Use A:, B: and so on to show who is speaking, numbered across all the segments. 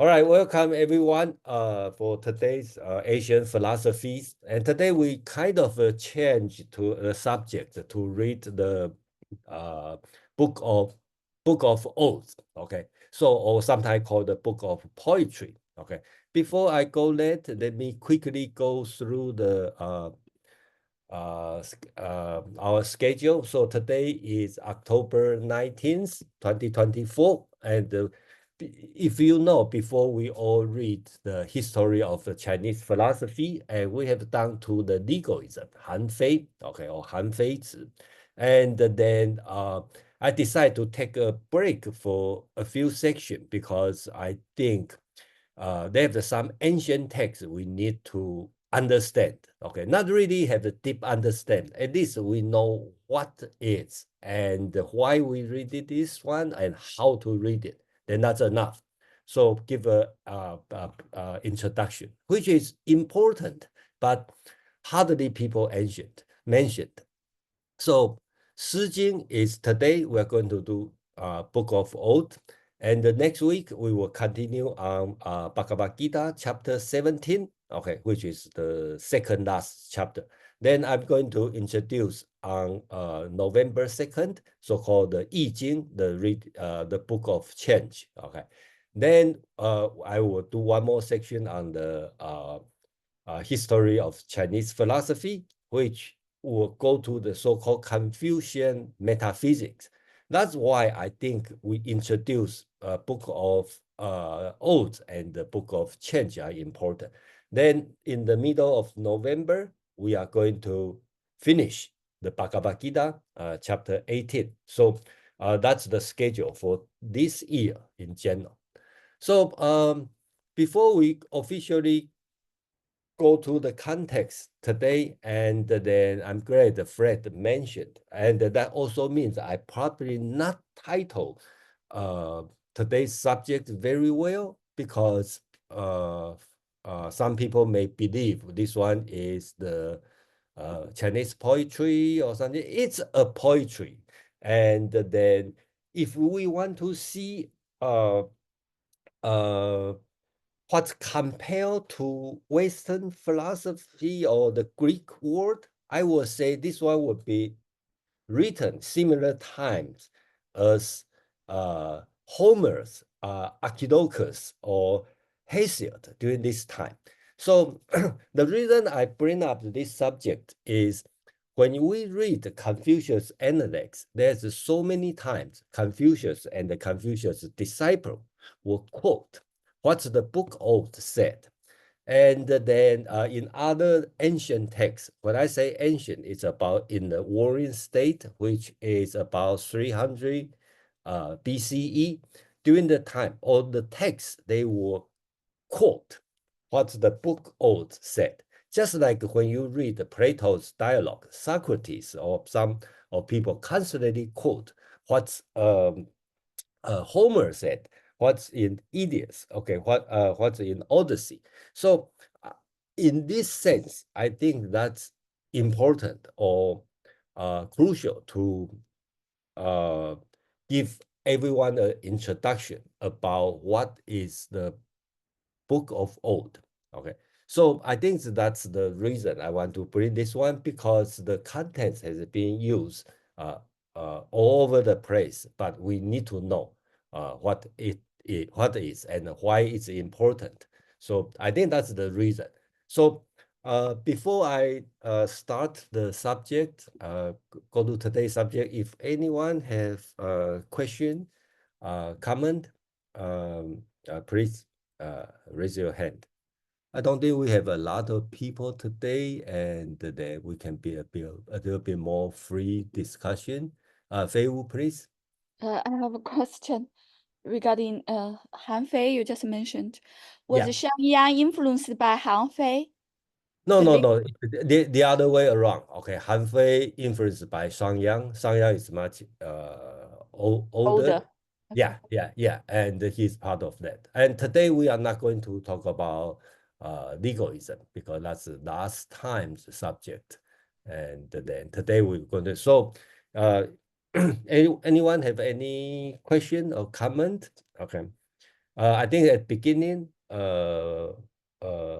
A: All right, welcome everyone for today's Asian philosophies. And today we kind of change to the subject to read the uh, book of Odes. Okay, so or sometimes called the book of poetry. Okay, before I go let me quickly go through the our schedule. So today is October 19th, 2024. And if you know, before we all read the history of the Chinese philosophy, and we have done to the legalism, Han Fei, okay, or Han Fei Zi. And then I decided to take a break for a few sections because I think they have some ancient texts we need to understand. Okay, not really have a deep understand. At least we know what is and why we read it, this one and how to read it. Then that's enough. So give a introduction, which is important, but hardly people mentioned. So Shijing is today we're going to do Book of Odes. And the next week, we will continue on Bhagavad Gita, chapter 17, okay, which is the second last chapter. Then I'm going to introduce on November 2nd, so-called the Jing, the Book of Change, okay. Then I will do one more section on the history of Chinese philosophy, which will go to the so-called Confucian metaphysics. That's why I think we introduce a book of Odes and the book of Change are important. Then in the middle of November, we are going to finish the Bhagavad Gita, chapter 18. So that's the schedule for this year in general. So before we officially go to the context today, and then I'm glad Fred mentioned, and that also means I probably not title today's subject very well because some people may believe this one is the Chinese poetry or something. It's a poetry, and then if we want to see uh, what compared to Western philosophy or the Greek word, I would say this one would be written similar times as Homer's Archilochus or Hesiod during this time. So the reason I bring up this subject is when we read Confucius Analects, there's so many times Confucius and the Confucius disciple will quote what the book of said. And then in other ancient texts, when I say ancient, it's about in the Warring State, which is about 300 BCE. During the time, all the texts, they will quote what the book of said. Just like when you read Plato's dialogue, Socrates or some of people constantly quote what Homer said, what's in Odes, okay, what's in Odyssey. So in this sense, I think that's important or crucial to give everyone an introduction about what is the Book of Odes. Okay, so I think that's the reason I want to bring this one because the content has been used all over the place, but we need to know what what is and why it's important. So I think that's the reason. So before I start the subject, go to today's subject, if anyone have a question, comment, please raise your hand. I don't think we have a lot of people today, and that we can be a little bit more free discussion. Fei Wu, please.
B: I have a question regarding Han Fei you just mentioned. Was
A: Yeah.
B: Xiangyang influenced by Han Fei?
A: No,
B: The
A: no,
B: lit
A: no. The other way around. Okay, Han Fei influenced by Shangyang. Shangyang is much older.
B: older. Okay.
A: Yeah. And he's part of that. And today we are not going to talk about legalism because that's the last time's subject. And then today we're going to, so anyone have any question or comment? Okay. I think at the beginning,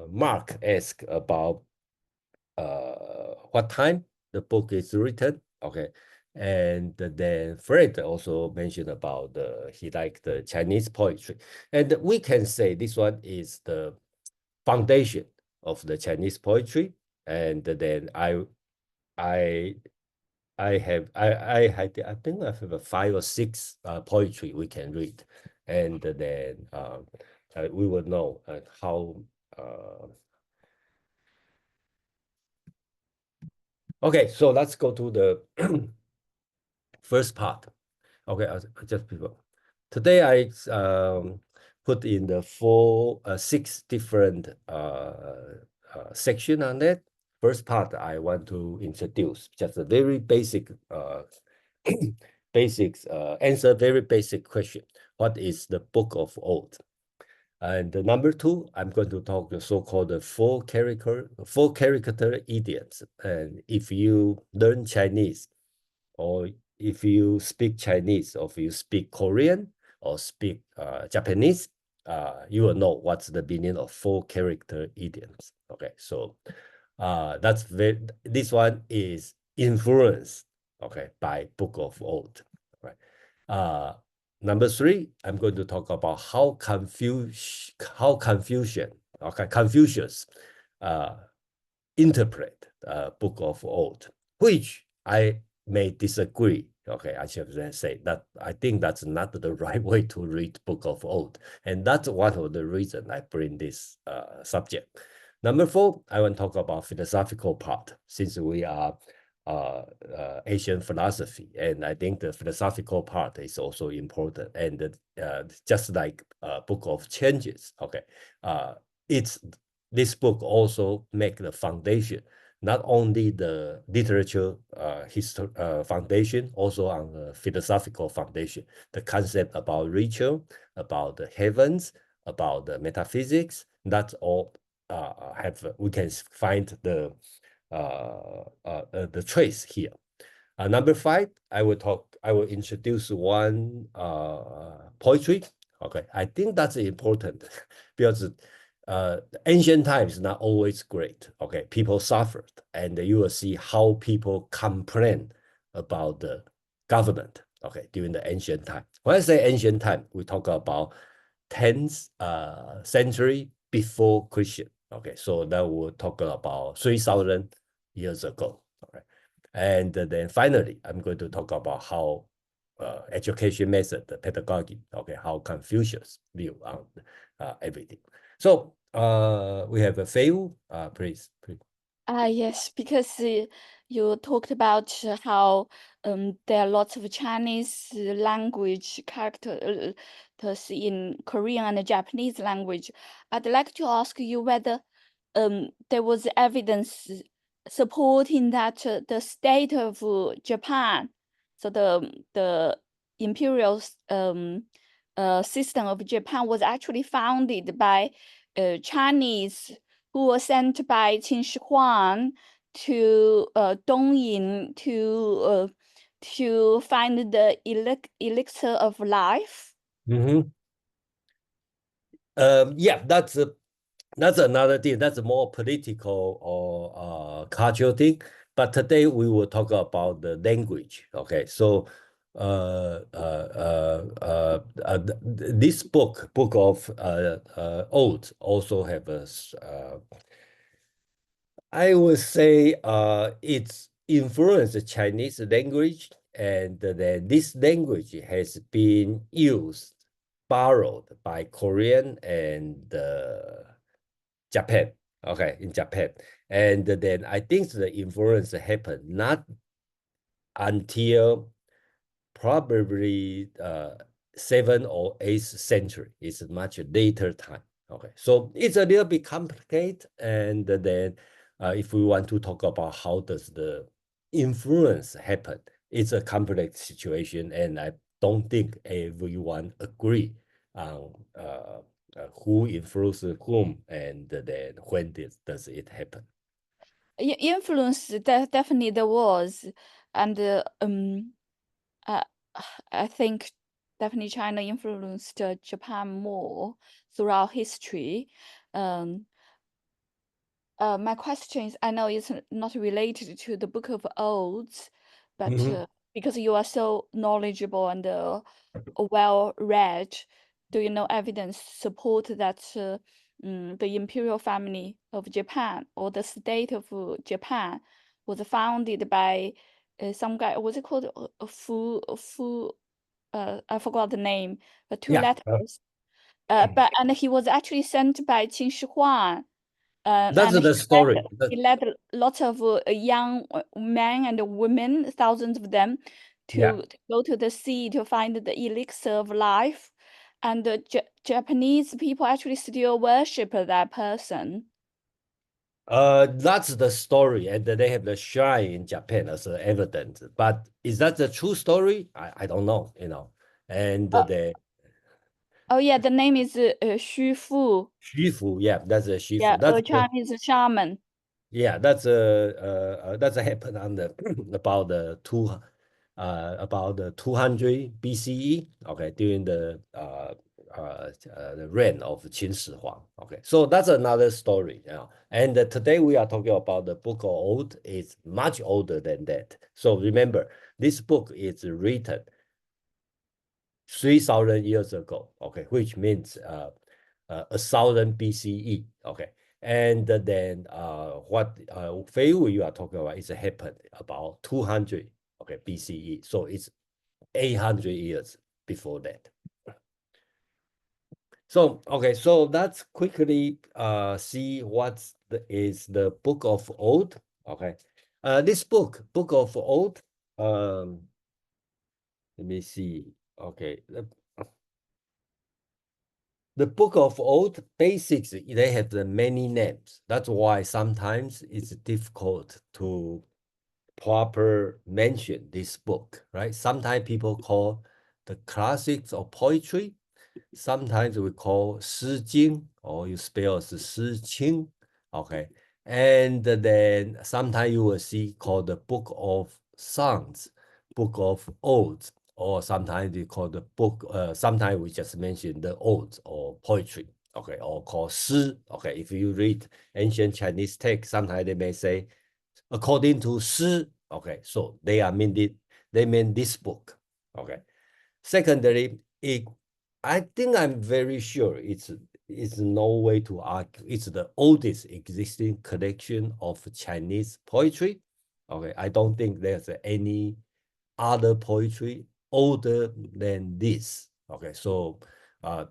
A: Mark asked about what time the book is written. Okay. And then Fred also mentioned about he liked the Chinese poetry. And we can say this one is the foundation of the Chinese poetry. And then I think I have 5 or 6 poetry we can read. And then we will know how. Okay, so let's go to the first part. Okay, just before. Today I put in the 6 different section on that. First part I want to introduce just a very basic answer very basic question. What is the Book of Odes? And the number 2, I'm going to talk the so-called 4 character idioms. And if you learn Chinese, or if you speak Chinese, or if you speak Korean, or speak Japanese, you will know what's the meaning of 4 character idioms. Okay, so this one is influenced, okay, by Book of Odes. Right. Number 3, I'm going to talk about how Confucius interpret Book of Odes, which I may disagree. Okay, I should say that I think that's not the right way to read Book of Odes, and that's one of the reasons I bring this subject. Number 4, I want to talk about philosophical part, since we are Asian philosophy, and I think the philosophical part is also important. And just like Book of Changes, okay, this book also make the foundation, not only the literature foundation, also on the philosophical foundation, the concept about ritual, about the heavens, about the metaphysics. That's all we can find the trace here. Number 5, I will introduce one poetry. Okay, I think that's important because ancient times not always great. Okay, people suffered, and you will see how people complain about the government. Okay, during the ancient time. When I say ancient time, we talk about 10th century before Christian. Okay, so that we'll talk about 3,000 years ago. All right, and then finally, I'm going to talk about how education method, the pedagogy, okay, how Confucius view on everything. So we have a Fei, please.
B: Yes, because you talked about how there are lots of Chinese language characters in Korean and Japanese language. I'd like to ask you whether there was evidence supporting that the state of Japan, so the imperial system of Japan, was actually founded by Chinese who were sent by Qin Shi Huang to Dongyin to find the elixir of life.
A: Mm-hmm. Yeah, that's another thing. That's a more political or cultural thing. But today we will talk about the language. Okay, so this book of Odes also have a I would say it's influenced the Chinese language, and then this language has been borrowed by Korean and Japan. Okay, in Japan. And then I think the influence happened not until probably 7th or 8th century. It's a much later time. Okay, so it's a little bit complicated. And then if we want to talk about how does the influence happen, it's a complex situation, and I don't think everyone agree on who influences whom, and then when does it happen.
B: Influence definitely there was, and I think definitely China influenced Japan more throughout history. Um, my question is, I know it's not related to the Book of Odes, but
A: Mhm.
B: because you are so knowledgeable and well-read, do you know evidence support that the imperial family of Japan or the state of Japan was founded by some guy? What's it called? I forgot the name, but two
A: Yeah.
B: letters. And he was actually sent by Qin Shi Huang.
A: That's
B: And
A: the story.
B: he led lots of young men and women, thousands of them,
A: Yeah.
B: to go to the sea to find the elixir of life. And the Japanese people actually still worship that person.
A: That's the story, and they have the shrine in Japan as evidence. But is that the true story? I don't know, you know. And
B: Uh,
A: the
B: oh yeah, the name is Xu Fu.
A: Shifu, yeah, that's a
B: Yeah,
A: Shifu.
B: a Chinese shaman.
A: Yeah, that's a happened on the about the about the 200 BCE. Okay, during the reign of Qin Shi Huang. Okay, so that's another story. You know. And today we are talking about the Book of Old. It's much older than that. So remember, this book is written 3,000 years ago, okay, which means 1,000 BCE, okay. And then what Fei Wu you are talking about is happened about 200, okay, BCE. So it's 800 years before that. So, okay, so let's quickly see what is the Book of Old, okay. This book of Old, let me see, okay. The Book of Old basics, they have the many names. That's why sometimes it's difficult to proper mention this book, right? Sometimes people call the classics of poetry. Sometimes we call Shijing, or you spell as Shijing, okay? And then sometimes you will see called the Book of Songs, Book of Odes, or sometimes we call the book, sometimes we just mention the odes or poetry, okay, or called Shi, okay. If you read ancient Chinese text, sometimes they may say, according to Shi, okay, so they mean this book, okay. Secondly, I think I'm very sure it's no way to argue. It's the oldest existing collection of Chinese poetry. Okay, I don't think there's any other poetry older than this. Okay, so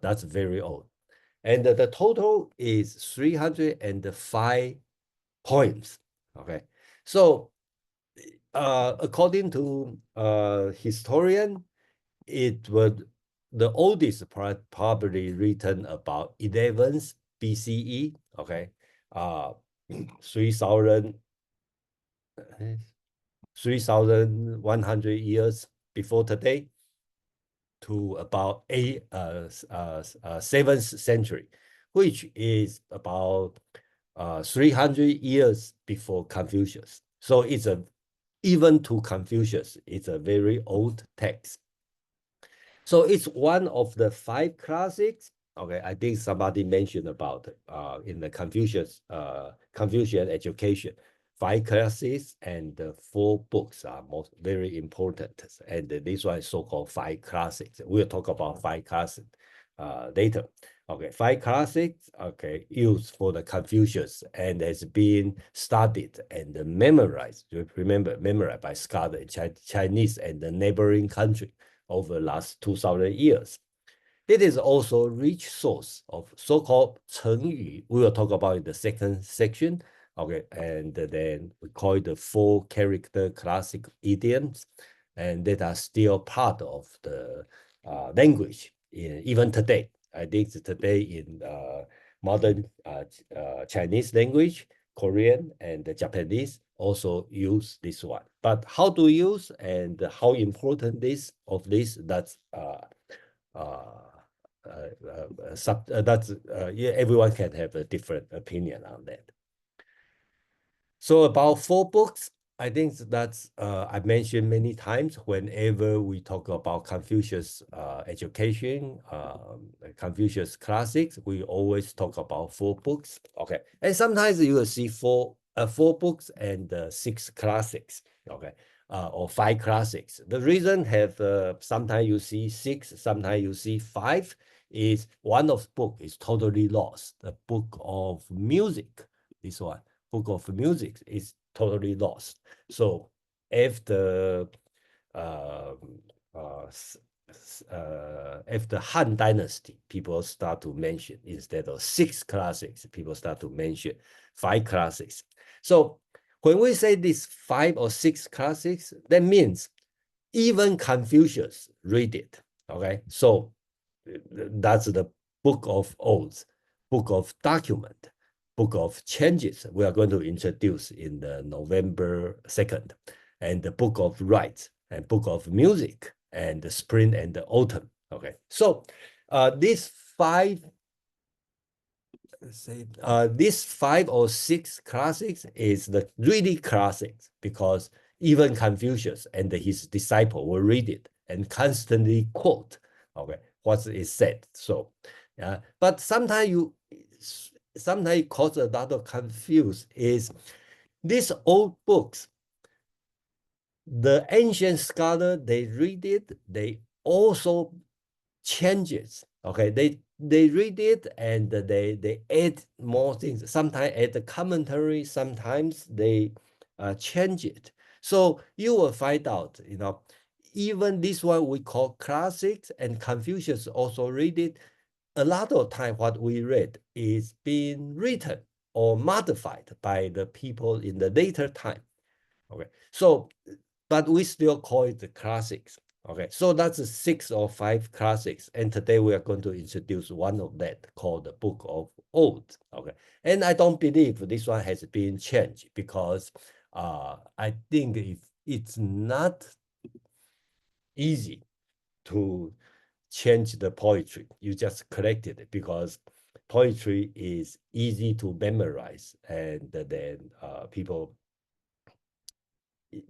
A: that's very old. And the total is 305 poems. Okay, so according to historian, it would the oldest probably written about 11th BCE, okay, 3,000 3,100 years before today to about 7th century, which is about 300 years before Confucius. So it's even to Confucius, it's a very old text. So it's one of the 5 classics. Okay, I think somebody mentioned about in the Confucian education, 5 classes and the 4 books are most very important. And this one is so-called 5 classics. We'll talk about 5 classes later. Okay, 5 classics, okay, used for the Confucius and has been studied and memorized. Remember, memorized by scholars in Chinese and the neighboring country over the last 2,000 years. It is also a rich source of so-called 成语. We will talk about in the second section. Okay, and then we call it the 4 character classic idioms, and that are still part of the language even today. I think today in modern Chinese language, Korean and Japanese also use this one. But how to use and how important this that's yeah, everyone can have a different opinion on that. So about 4 books, I think that's I mentioned many times whenever we talk about Confucius education, Confucius classics, we always talk about 4 books. Okay, and sometimes you will see 4 books and 6 classics. Okay, or 5 classics. The reason have sometimes you see 6, sometimes you see 5 is one of book is totally lost. The book of music, this one, book of music is totally lost. So if the if the Han Dynasty, people start to mention instead of 6 classics, people start to mention 5 classics. So when we say these 5 or 6 classics, that means even Confucius read it. Okay, so that's the book of oaths, book of document, book of changes we are going to introduce in the November 2nd, and the book of rites and book of music and the spring and the autumn. Okay, so these 5 say these 5 or 6 classics is the really classics because even Confucius and his disciple will read it and constantly quote, okay, what is said. So, but sometimes it causes a lot of confuse is these old books, the ancient scholar, they read it, they also change it. Okay, they read it and they add more things. Sometimes add the commentary, sometimes they change it. So you will find out, even this one we call classics and Confucius also read it. A lot of time what we read is being written or modified by the people in the later time. Okay, so but we still call it the classics. Okay, so that's 6 or 5 classics, and today we are going to introduce one of that called the Book of Odes. Okay, and I don't believe this one has been changed because I think if it's not easy to change the poetry, you just collect it because poetry is easy to memorize, and then people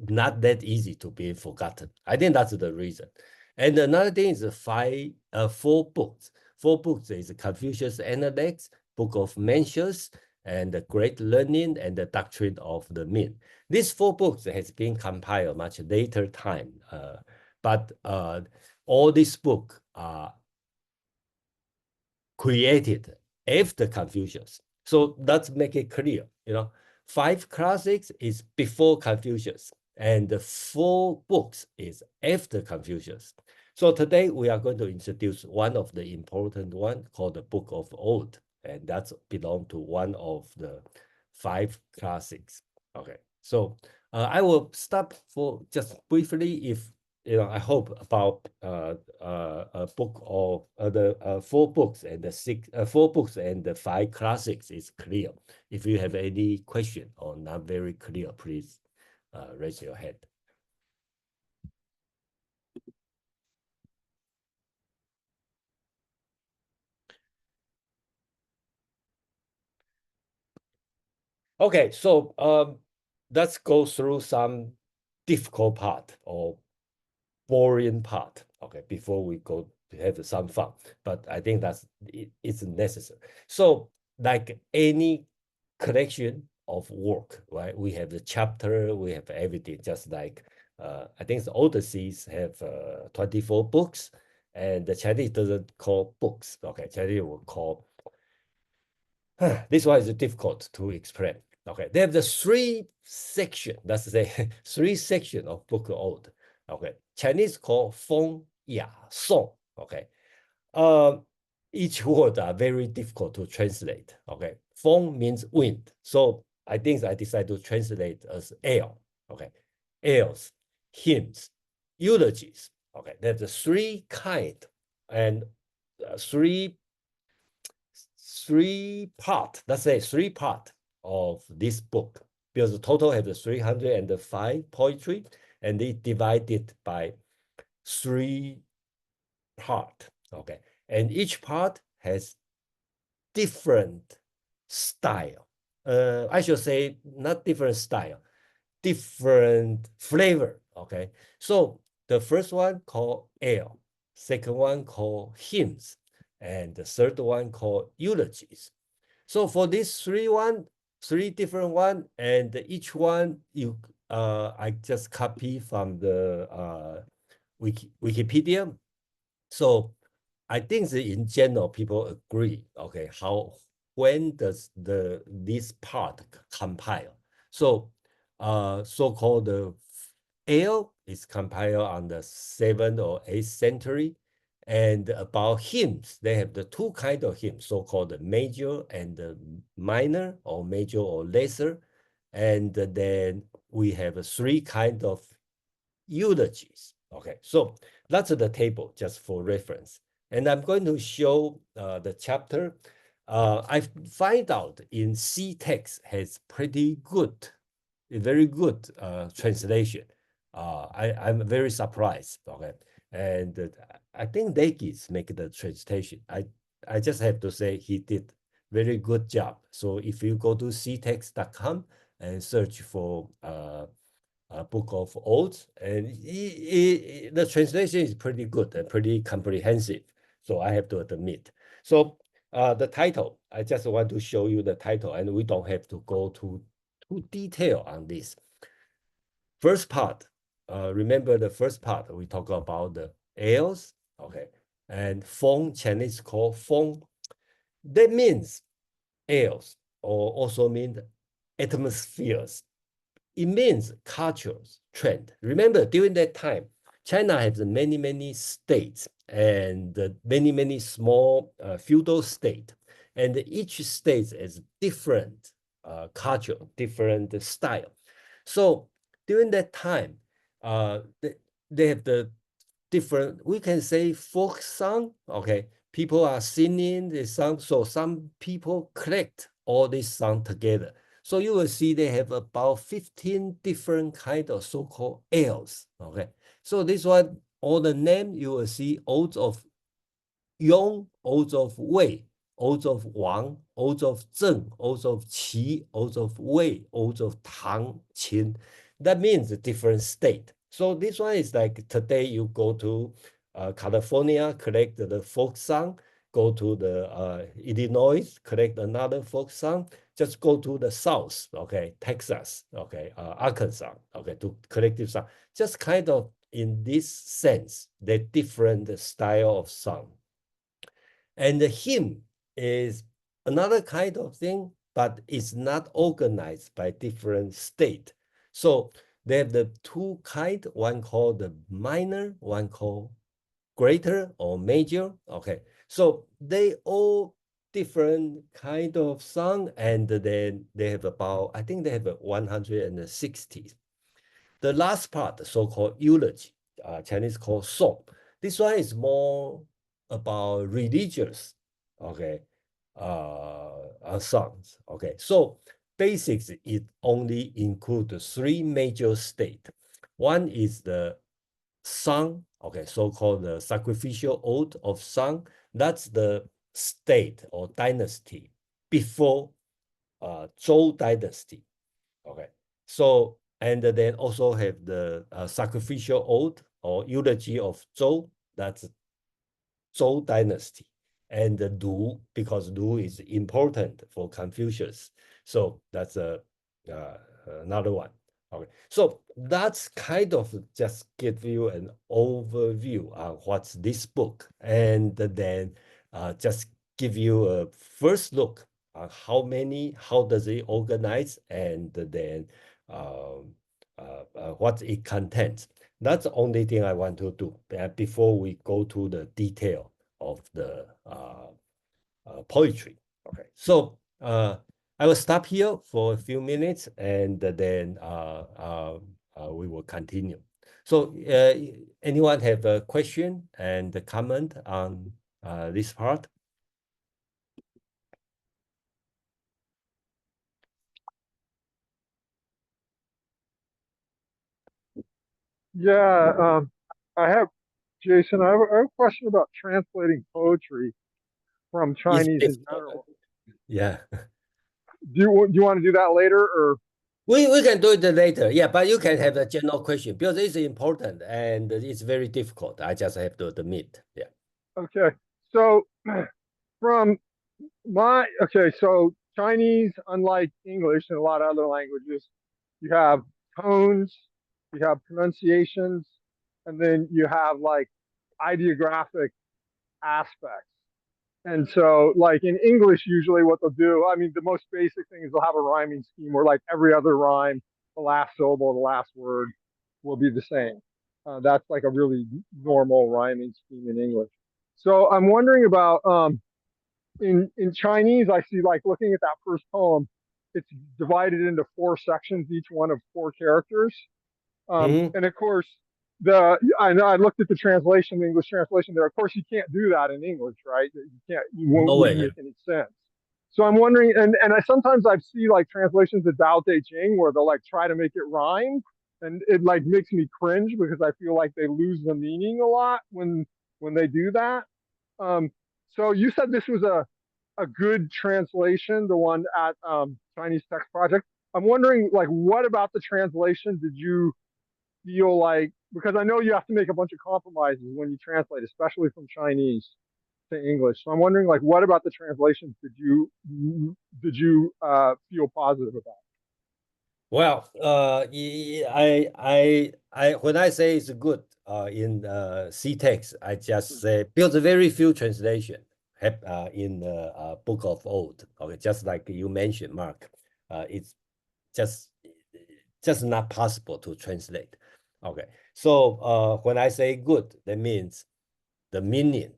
A: not that easy to be forgotten. I think that's the reason. And another thing is 4 books. 4 books is Confucius Analects, Book of Measures, and the Great Learning and the Doctrine of the Mean. These 4 books has been compiled much later time, but all these books are created after Confucius. So let's make it clear, 5 classics is before Confucius, and the 4 books is after Confucius. So today we are going to introduce one of the important one called the Book of Odes, and that's belong to one of the 5 classics. Okay, so I will stop for just briefly if I hope about a book of the 4 books and the 4 books and the 5 classics is clear. If you have any question or not very clear, please raise your hand. Okay, so let's go through some difficult part or boring part, okay, before we go to have some fun. But I think it's necessary. So like any collection of work, right? We have the chapter, we have everything, just like I think the Odysseys have 24 books, and the Chinese doesn't call books. Okay, Chinese will call this one is difficult to explain. Okay, they have the 3 section, let's say 3 section of Book of Ode. Okay, Chinese call Feng Ya Song. Okay, each word are very difficult to translate. Okay, Feng means wind, so I think I decided to translate as air. Okay, airs, hymns, eulogies. Okay, there's the 3 kind and 3 part, let's say 3 part of this book, because the total has the 305 poetry, and they divide it by 3 part. Okay, and each part has different style. I should say not different style. different flavor. Okay, so the first one called ale, second one called hymns, and the third one called eulogies. So for these three different one, and each one I just copy from the Wikipedia. So I think that in general people agree. Okay, when does this part compile? So so-called the ale is compiled on the 7th or 8th century. And about hymns, they have the two kind of hymns, so-called the major and the minor, or major or lesser. And then we have three kind of eulogies. Okay, so that's the table just for reference. And I'm going to show the chapter. I find out in C text has pretty good, very good translation. I'm very surprised. Okay, and I think Dekis make the translation. I just have to say he did very good job. So if you go to ctext.com and search for book of Odes, and the translation is pretty good and pretty comprehensive. So I have to admit. So the title, I just want to show you the title, and we don't have to go too detail on this. First part, remember the first part, we talk about the ales, okay, and feng, Chinese call feng. That means ales, or also means atmospheres. It means cultures, trend. Remember, during that time, China has many, many states and many, many small feudal states. And each state has different culture, different style. So during that time, they have the different, we can say folk song, okay? People are singing the song, so some people collect all these songs together. So you will see they have about 15 different kind of so-called ales, okay? So this one, all the name you will see Odes of Yong, Odes of Wei, Odes of Wang, Odes of Zheng, Odes of Qi, Odes of Wei, Odes of Tang, Qin. That means a different state. So this one is like today you go to California, collect the folk song, go to the Illinois, collect another folk song, just go to the South, okay, Texas, okay, Arkansas, okay, to collective song. Just kind of in this sense, the different style of song. And the hymn is another kind of thing, but it's not organized by different state. So they have the two kind, one called the minor, one called greater or major. Okay, so they all different kind of song, and then they have about, I think they have 160. The last part, so-called eulogy, Chinese called song. This one is more about religious, okay, songs. Okay, so basics, it only includes three major states. One is the Song, okay, so-called the sacrificial oath of Song. That's the state or dynasty before Zhou dynasty. Okay, so and then also have the sacrificial oath or eulogy of Zhou. That's Zhou dynasty, and the Du, because Du is important for Confucius. So that's another one. Okay, so that's kind of just give you an overview on what's this book, and then just give you a first look on how does it organize, and then what it contains. That's the only thing I want to do before we go to the detail of the poetry. Okay, so I will stop here for a few minutes, and then we will continue. So anyone have a question and a comment on this part?
C: Yeah, I have, Jason, I have a question about translating poetry from
A: Yes,
C: Chinese
A: please.
C: in general.
A: Yeah.
C: Do you want to do that later, or?
A: We can do it later. Yeah, but you can have a general question because it's important and it's very difficult. I just have to admit. Yeah.
C: Okay. So from so Chinese, unlike English and a lot of other languages, you have tones, you have pronunciations, and then you have like ideographic aspects. And so, like in English, usually what they'll do, I mean, the most basic thing is they'll have a rhyming scheme where, like, every other rhyme, the last syllable, the last word will be the same. That's like a really normal rhyming scheme in English. So I'm wondering about in Chinese. I see, like, looking at that first poem, it's divided into four sections, each one of four characters.
A: Mhm.
C: And of course, I know I looked at the translation, the English translation there. Of course, you can't do that in English, right? You
A: No way.
C: wouldn't
A: Yeah.
C: make any sense. So I'm wondering, and sometimes I see like translations of Tao Te Ching where they'll like try to make it rhyme, and it like makes me cringe because I feel like they lose the meaning a lot when they do that. Um, so you said this was a good translation, the one at Chinese Text Project. I'm wondering, like, what about the translation did you feel like, because I know you have to make a bunch of compromises when you translate, especially from Chinese to English. So I'm wondering, like, what about the translations did you feel positive about?
A: Well, when I say it's good, in C text, I just say because very few translation have in the Book of Odes. Okay, just like you mentioned, Mark, it's just just not possible to translate. Okay, so when I say good, that means the meaning.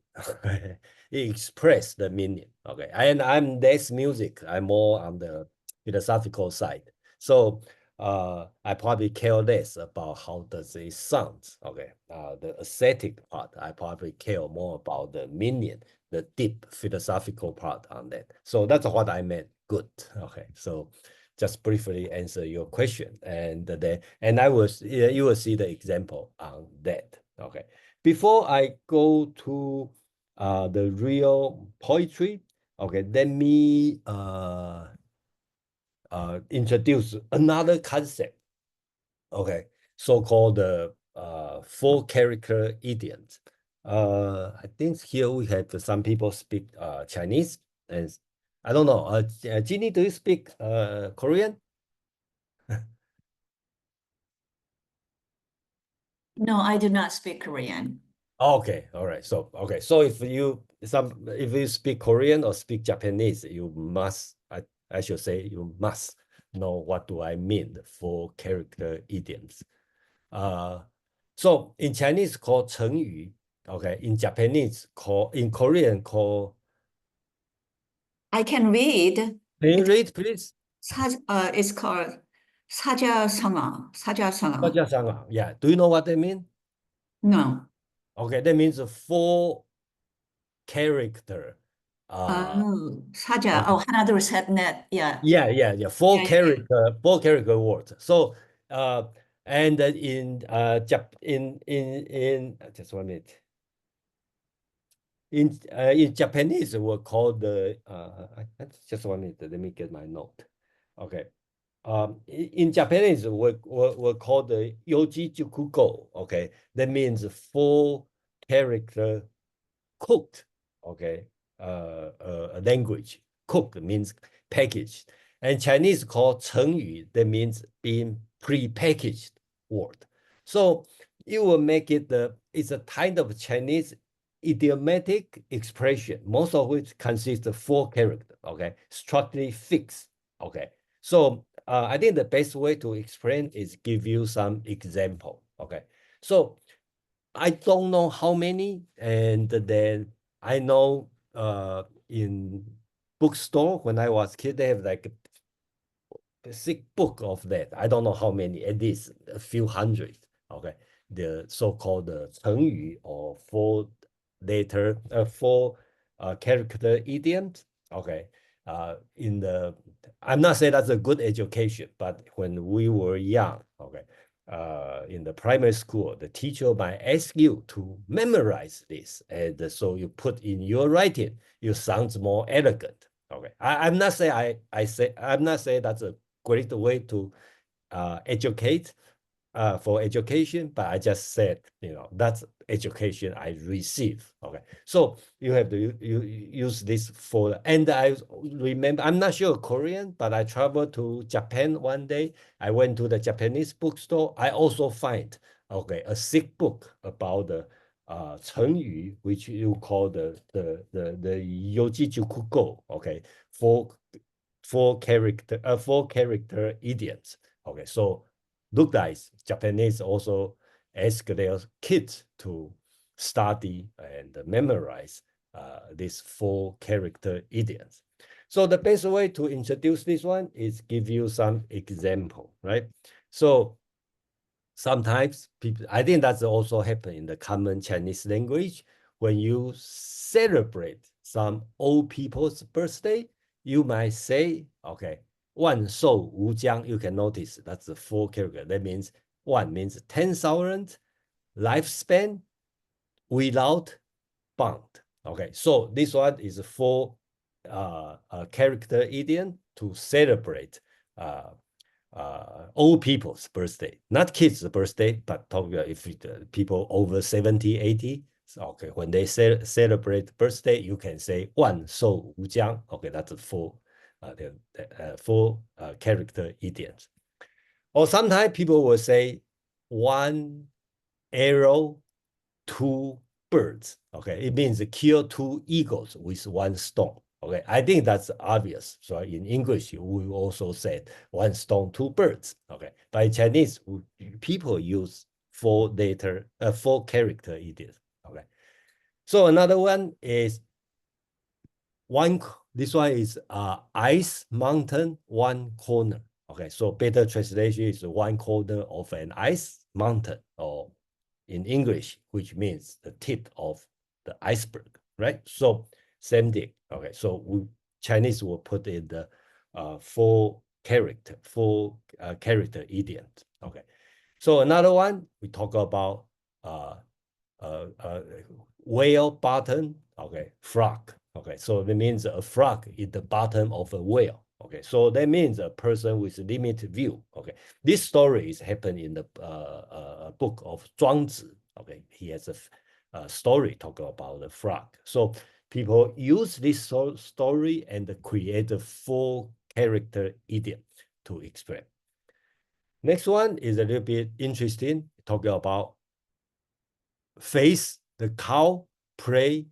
A: It express the meaning. Okay, and I'm less music. I'm more on the philosophical side. So I probably care less about how does it sound. Okay, the aesthetic part, I probably care more about the meaning, the deep philosophical part on that. So that's what I meant. Good. Okay, so just briefly answer your question, and I was you will see the example on that. Okay, before I go to the real poetry, okay, let me introduce another concept, okay, so-called the four character idioms. I think here we have some people speak Chinese, and I don't know. Ginny, do you speak Korean?
D: No, I do not speak Korean.
A: Okay, all right. So okay, so if you speak Korean or speak Japanese, you must I should say you must know what do I mean for character idioms. So in Chinese called 成语, okay, in Japanese in Korean called.
D: I can read.
A: Can you read, please?
D: It's called 사자성어. 사자성어.
A: 사자성어. Yeah. Do you know what they mean?
D: No.
A: Okay, that means four character.
D: 사자. 하나, 둘, 셋, 넷. Yeah.
A: Yeah. Four
D: Yeah.
A: character words. So and in just 1 minute. In Japanese, we call the just 1 minute. Let me get my note. Okay. In Japanese, we call the yoji jukugo. Okay, that means four character cooked. Okay, language. Cook means packaged, and Chinese called 成语. That means being pre-packaged word. So you will make it it's a kind of Chinese idiomatic expression, most of which consists of four characters. Okay, structurally fixed. Okay, so I think the best way to explain is give you some example. Okay, so I don't know how many, and then I know in bookstore when I was kid, they have like a sick book of that. I don't know how many, at least a few hundred. Okay, the so-called 成语 or four character idioms. Okay, I'm not saying that's a good education, but when we were young, okay, in the primary school, the teacher might ask you to memorize this, and so you put in your writing, you sounds more elegant. Okay, I'm not saying I'm not saying that's a great way to educate for education, but I just said, that's education I receive. Okay, so you have to use this for, and I remember, I'm not sure Korean, but I traveled to Japan one day. I went to the Japanese bookstore. I also find, okay, a sick book about the 成语, which you call the 有记就哭够, okay, four character idioms. Okay, so look guys, Japanese also ask their kids to study and memorize these 4 character idioms. So the best way to introduce this one is give you some example, right? So sometimes people, I think that's also happen in the common Chinese language. When you celebrate some old people's birthday, you might say, okay, 万寿无疆. You can notice that's the 4 character. That means 1 means 10,000 lifespan without bond. Okay, so this one is 4 character idiom to celebrate old people's birthday, not kids' birthday, but talking about if people over 70, 80. So, okay, when they celebrate birthday, you can say 万寿无疆. Okay, that's 4 character idioms. Or sometimes people will say 1 arrow, 2 birds. Okay, it means kill 2 eagles with 1 stone. Okay, I think that's obvious. So in English, we also said 1 stone, 2 birds. Okay, but in Chinese, people use 4 character idioms. Okay, so another one is this one is ice mountain, 1 corner. Okay, so better translation is 1 corner of an ice mountain, or in English, which means the tip of the iceberg, right? So same thing. Okay, so Chinese will put in the 4 character idioms. Okay, so another one we talk about whale bottom. Okay, frog. Okay, so that means a frog is the bottom of a whale. Okay, so that means a person with limited view. Okay, this story is happened in the book of Zhuangzi. Okay, he has a story talking about the frog. So people use this story and create a 4 character idiom to explain. Next one is a little bit interesting, talking about face the cow play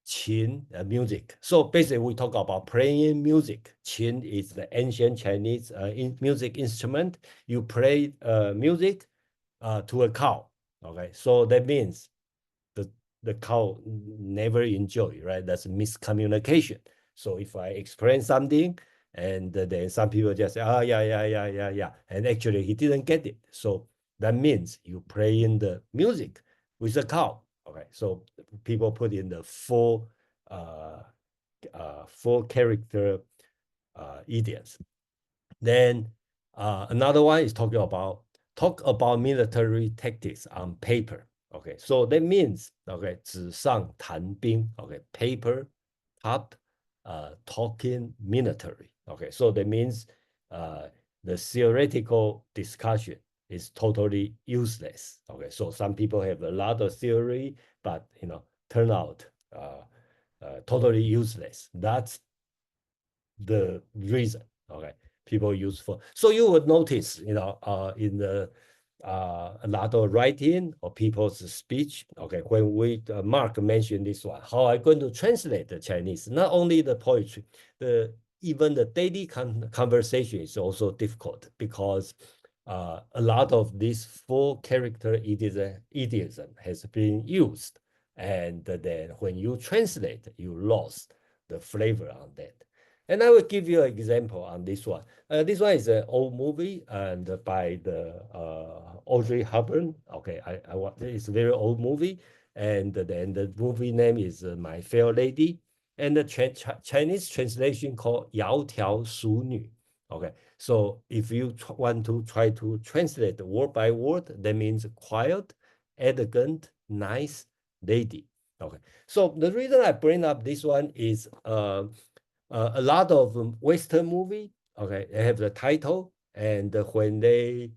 A: qin music. So basically we talk about playing music. Qin is the ancient Chinese music instrument. You play music to a cow. Okay, so that means the cow never enjoy, right? That's miscommunication. So if I explain something and then some people just say, oh, yeah. And actually he didn't get it. So that means you play in the music with a cow. Okay, so people put in the 4 character idioms. Then another one is talk about military tactics on paper. Okay, so that means, okay, 纸上谈兵. Okay, paper, top, talking military. Okay, so that means the theoretical discussion is totally useless. Okay, so some people have a lot of theory, but turn out totally useless. That's the reason. Okay, people use for. So you would notice, in the a lot of writing or people's speech. Okay, when Mark mentioned this one, how I'm going to translate the Chinese, not only the poetry, even the daily conversation is also difficult, because a lot of these 4 character idiom has been used, and then when you translate, you lost the flavor on that. And I will give you an example on this one. This one is an old movie and by the Audrey Hepburn. Okay, it's a very old movie, and then the movie name is My Fair Lady, and the Chinese translation called 窈窕淑女. Okay, so if you want to try to translate word by word, that means quiet, elegant, nice lady. Okay, so the reason I bring up this one is a lot of Western movie, okay, they have the title And when they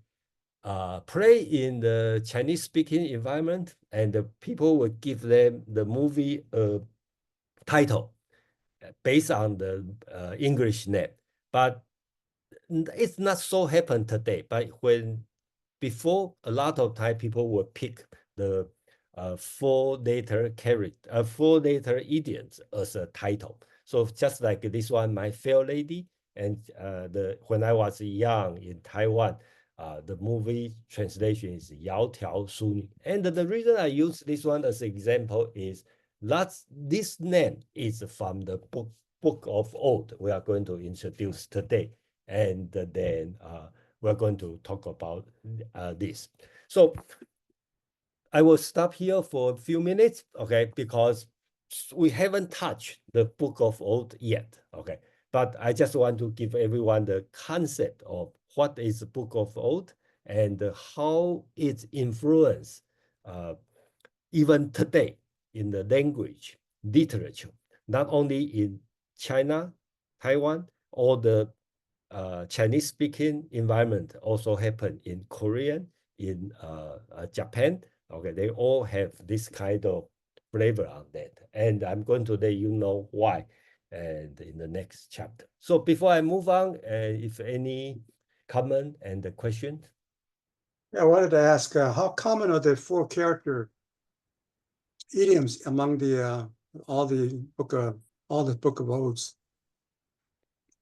A: play in the Chinese-speaking environment, and the people will give them the movie title based on the English name. But it's not so happen today. But when before, a lot of time people would pick the four-letter character, four-letter idioms as a title. So just like this one, My Fair Lady, and when I was young in Taiwan, the movie translation is 窈窕淑女. And the reason I use this one as an example is this name is from the book of Odes we are going to introduce today. And then we're going to talk about this. So I will stop here for a few minutes, okay, because we haven't touched the book of Odes yet, okay. But I just want to give everyone the concept of what is the book of Odes and how it influences even today in the language, literature, not only in China, Taiwan, or the Chinese-speaking environment also happen in Korean, in Japan. Okay, they all have this kind of flavor on that. And I'm going to let you know why and in the next chapter. So before I move on, if any comment and the question?
E: Yeah, I wanted to ask, how common are the four character idioms among the all the book of Odes?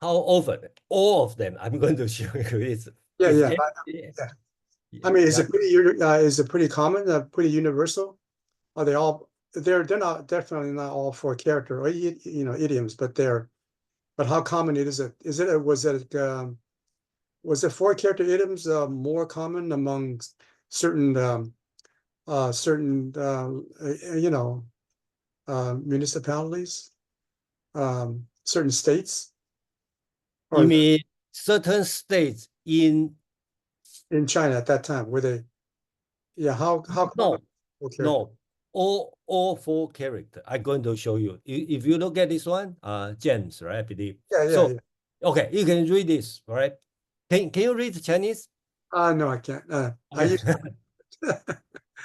A: How often? All of them. I'm going to show you.
E: Yeah,
A: it's
E: yeah. I mean, is it pretty common, pretty universal? Are they all? They're not definitely not all four character or idioms, but how common it is? Was it four character idioms more common among certain municipalities, certain states?
A: You mean certain states in
E: China at that time? Were they? Yeah, how common?
A: No, all four character. I'm going to show you. If you look at this one, James, right? I believe.
E: Yeah.
A: Okay, you can read this, right? Can you read Chinese?
E: No, I can't.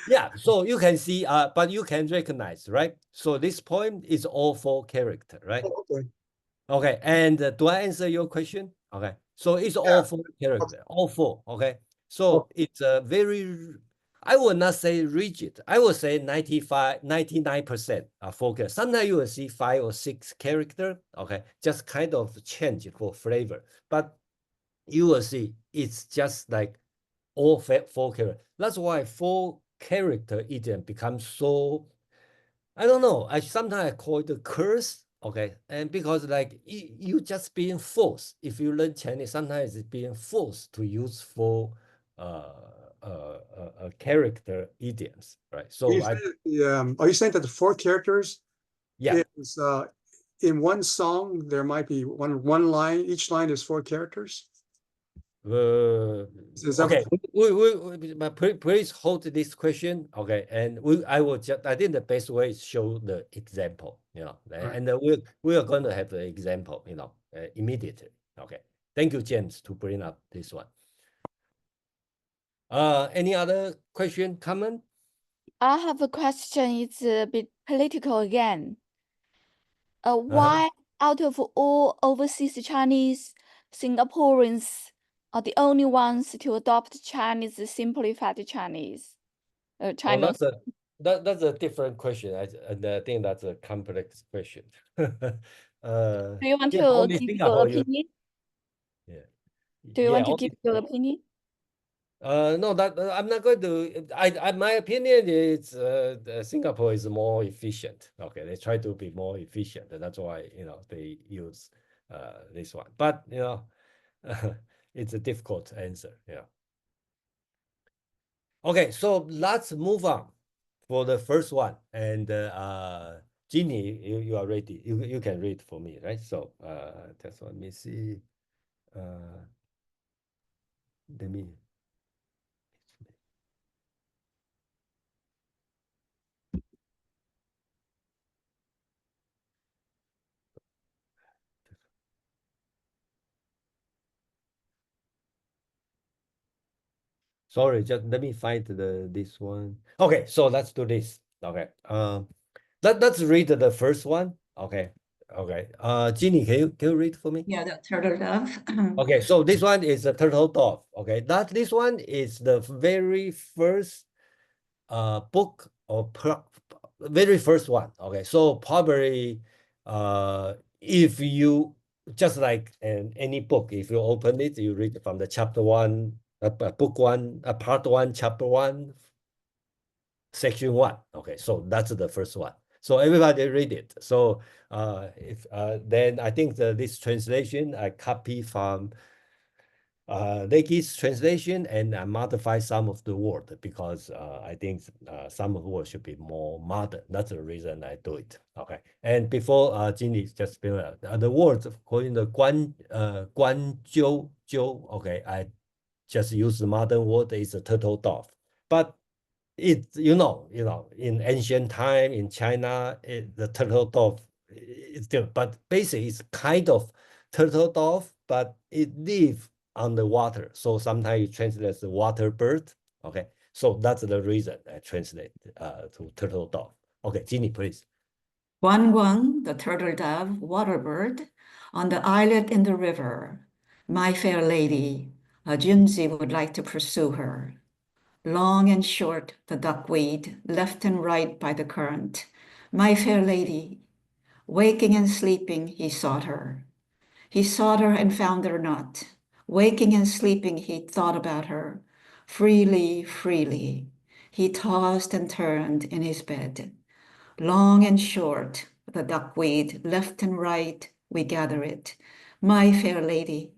A: Yeah, so you can see, but you can recognize, right? So this poem is all four character, right?
E: Oh, okay.
A: Okay, and do I answer your question? Okay, so it's all four character, all four. Okay, so it's a very, I would not say rigid. I would say 99% focus. Sometimes you will see 5 or 6 character. Okay, just kind of change for flavor, but you will see it's just like all four character. That's why four character idiom becomes so, I don't know. I sometimes call it a curse. Okay, and because like you just being forced. If you learn Chinese, sometimes it's being forced to use four character idioms, right? So
E: are you saying that the four characters?
A: Yeah.
E: Is in one song there might be one line. Each line is four characters.
A: Okay, please hold this question. Okay, and I think the best way is show the example, right. And we are going to have the example, immediately. Okay, thank you, James, to bring up this one. Any other question, comment?
B: I have a question. It's a bit political again. Why out of all overseas Chinese, Singaporeans are the only ones to adopt Chinese simplified Chinese? China.
A: That's a different question. I think that's a complex question.
B: Do you want to give your opinion? Do you want to give your opinion?
A: No, I'm not going to. My opinion is Singapore is more efficient. Okay, they try to be more efficient, and that's why they use this one. But it's a difficult answer. Yeah. Okay, so let's move on for the first one. And Ginny, you are ready. You can read for me, right? So just let me see. Let me. Sorry, just let me find this one. Okay, so let's do this. Okay. Let's read the first one. Okay. Okay. Ginny, can you read for me?
D: Yeah, the turtle dove.
A: Okay, so this one is a turtle dove. Okay, this one is the very first book or very first one. Okay, so probably if you just like any book, if you open it, you read from the chapter one, book one, part one, chapter one, section one. Okay, so that's the first one. So everybody read it. So if then I think this translation I copy from Leki's translation and I modify some of the word because I think some of the words should be more modern. That's the reason I do it. Okay. And before Jinny just spell out the words according to guan jiu. Okay, I just use the modern word is a turtle dove. But it in ancient time in China, the turtle dove is different, but basically it's kind of turtle dove, but it lives on the water. So sometimes you translate as the water bird. Okay, so that's the reason I translate to turtle dove. Okay, Ginny, please.
D: Guan, the turtle dove, water bird, on the islet in the river. My fair lady, a Junzi would like to pursue her. Long and short, the duckweed, left and right by the current. My fair lady, waking and sleeping, he sought her. He sought her and found her not. Waking and sleeping, he thought about her. Freely, freely, he tossed and turned in his bed. Long and short, the duckweed, left and right, we gather it. My fair lady,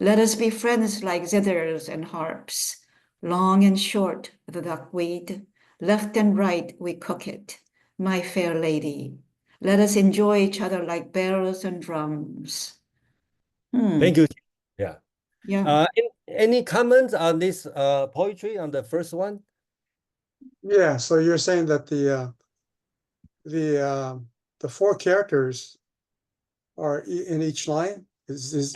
D: let us be friends like zithers and harps. Long and short, the duckweed, left and right, we cook it. My fair lady, let us enjoy each other like bells and drums.
A: Thank you. Yeah.
D: Yeah.
A: Any comments on this poetry on the first one?
E: Yeah, so you're saying that the four characters are in each line?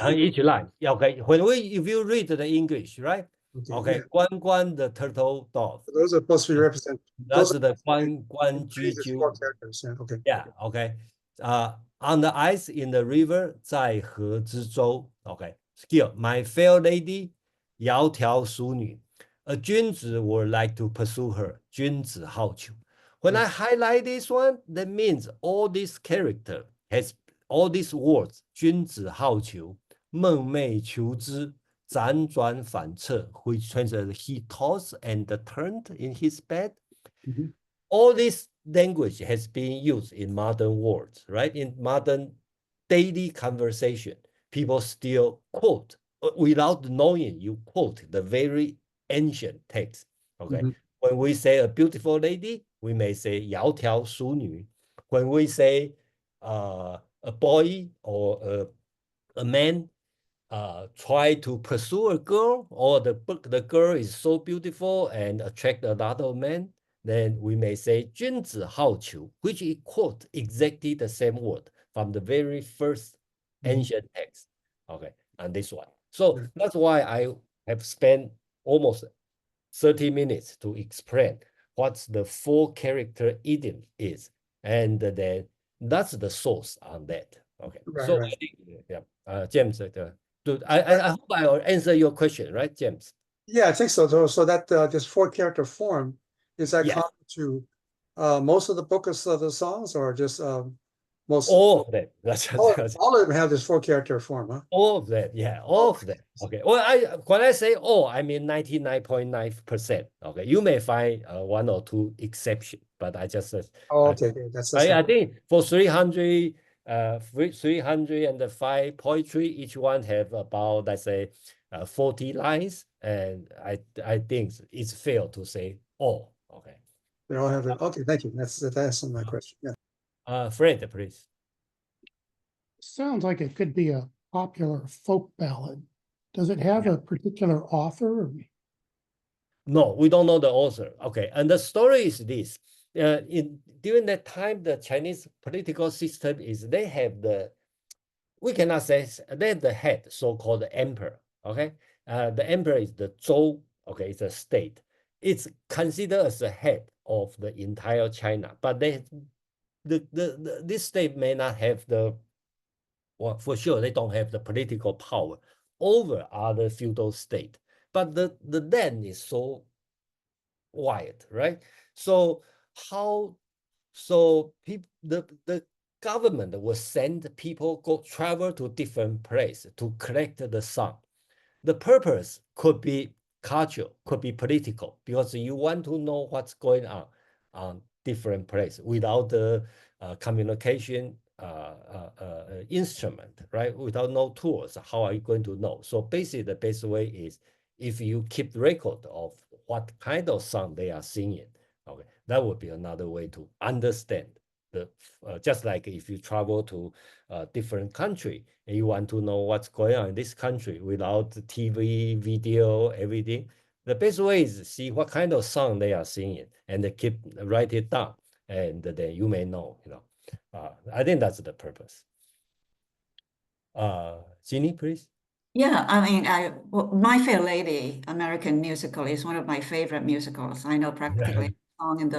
A: On each line. Yeah, okay. If you read the English, right? Okay.
E: yeah.
A: Guan the turtle dove.
E: Those are supposed to be represented.
A: That's
E: Those
A: the
E: are
A: Guan
E: these four characters. Yeah, okay.
A: Yeah, okay. On the ice in the river, 在河之洲. Okay. Skill. My fair lady, 窈窕淑女. A 君子 would like to pursue her. 君子好逑. When I highlight this one, that means all this character has all these words. 君子好逑, 梦寐求之, 辗转反侧, which translates he tossed and turned in his bed. All this language has been used in modern words, right? In modern daily conversation, people still quote without knowing. You quote the very ancient text. Okay, when we say a beautiful lady, we may say 窈窕淑女. When we say a boy or a man try to pursue a girl, or the girl is so beautiful and attract a lot of men, then we may say 君子好逑, which it quote exactly the same word from the very first ancient text. Okay, on this one. So that's why I have spent almost 30 minutes to explain what the four character idiom is. And then that's the source on that. Okay.
E: Right,
A: so
E: right.
A: I think, yeah, James, I hope I will answer your question, right, James?
E: Yeah, I think so. So that this four character form, is that common to most of the books of the songs, or just most?
A: All of them.
E: All of them have this four character form, huh?
A: All of that, yeah, all of that. Okay. Well, when I say all, I mean 99.9%. Okay. You may find one or two exceptions, but I just
E: Oh, okay, that's
A: I think for 305 poetry, each one have about, let's say, 40 lines, and I think it's fair to say all. Okay.
E: They all have it. Okay, thank you. That's my question. Yeah.
A: Fred, please.
F: Sounds like it could be a popular folk ballad. Does it have a particular author?
A: No, we don't know the author. Okay, and the story is this. During that time, the Chinese political system is they have we cannot say they have the head, so-called emperor. Okay, the emperor is the Zhou Okay, it's a state. It's considered as the head of the entire China, but this state may not have the, well, for sure, they don't have the political power over other feudal state. But the land is so wide, right? So the government will send people travel to different places to collect the song. The purpose could be cultural, could be political, because you want to know what's going on different places without the communication instrument, right? Without no tools, how are you going to know? So basically, the best way is if you keep record of what kind of song they are singing. Okay, that would be another way to understand the just like if you travel to a different country and you want to know what's going on in this country without TV, video, everything. The best way is to see what kind of song they are singing and write it down, and then you may know. I think that's the purpose. Ginny, please.
D: Yeah, I mean, My Fair Lady, American musical, is one of my favorite musicals. I know practically every song in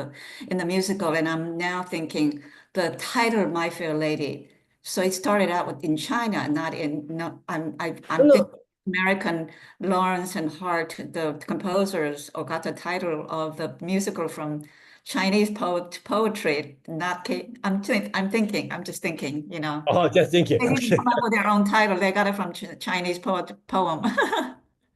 D: the musical, and I'm now thinking the title My Fair Lady. So it started out in China, not in. No, I'm thinking American Lawrence and Hart, the composers, or got the title of the musical from Chinese poetry. I'm just thinking, you know.
A: Oh, just thinking.
D: They didn't
A: Okay.
D: come up with their own title. They got it from Chinese poem.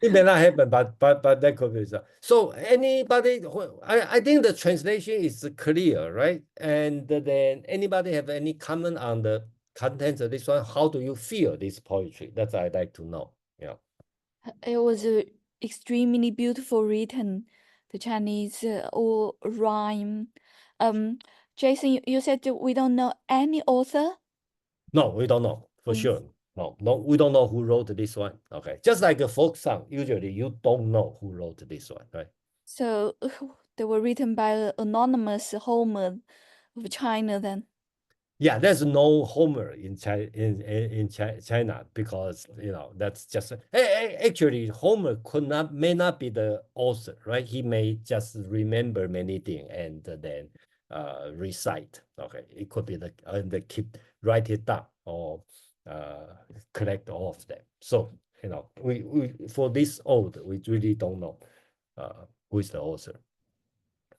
A: It may not happen, but that could be so. So anybody, I think the translation is clear, right? And then anybody have any comment on the contents of this one? How do you feel this poetry? That's I'd like to know. Yeah.
B: It was extremely beautiful written. The Chinese all rhyme. Jason, you said that we don't know any author.
A: No, we don't know for sure. No, we don't know who wrote this one. Okay, just like a folk song, usually you don't know who wrote this one, right?
B: So they were written by an anonymous Homer of China then.
A: Yeah, there's no Homer in China because that's just actually Homer may not be the author, right? He may just remember many things and then recite. Okay, it could be write it down or collect all of them. So we for this Ode we really don't know who is the author.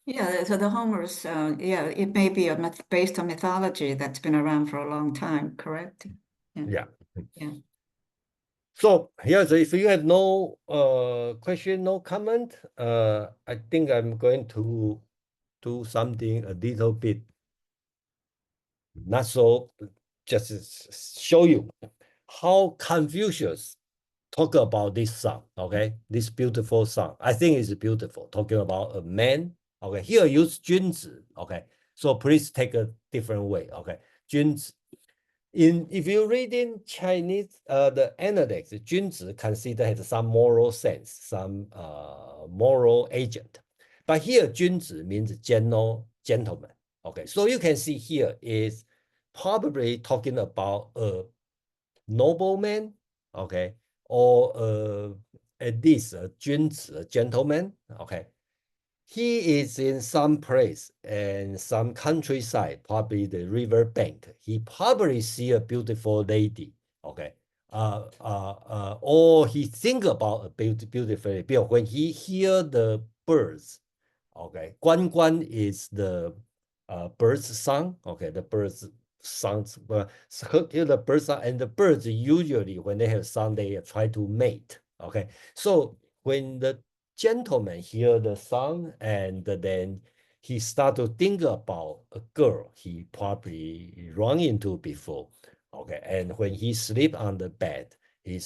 D: Yeah, so the Homers, yeah, it may be based on mythology that's been around for a long time, correct?
A: Yeah.
D: Yeah.
A: So here's if you have no question, no comment, I think I'm going to do something a little bit not so, just show you how Confucius talk about this song, okay? This beautiful song. I think it's beautiful, talking about a man. Okay, here use 君子, okay? So please take a different way, okay? 君子. If you read in Chinese, the analects, 君子 consider has some moral sense, some moral agent. But here, 君子 means gentleman. Okay, so you can see here is probably talking about a nobleman, okay, or at least a 君子, a gentleman, okay. He is in some place and some countryside, probably the river bank. He probably see a beautiful lady, okay. Or he think about a beautiful lady. When he hear the birds, okay. 关关 is the bird's song, okay. The birds sounds, hear the birds song, and the birds usually when they have song, they try to mate, okay. So when the gentleman hear the song and then he start to think about a girl he probably run into before, okay. And when he sleep on the bed, he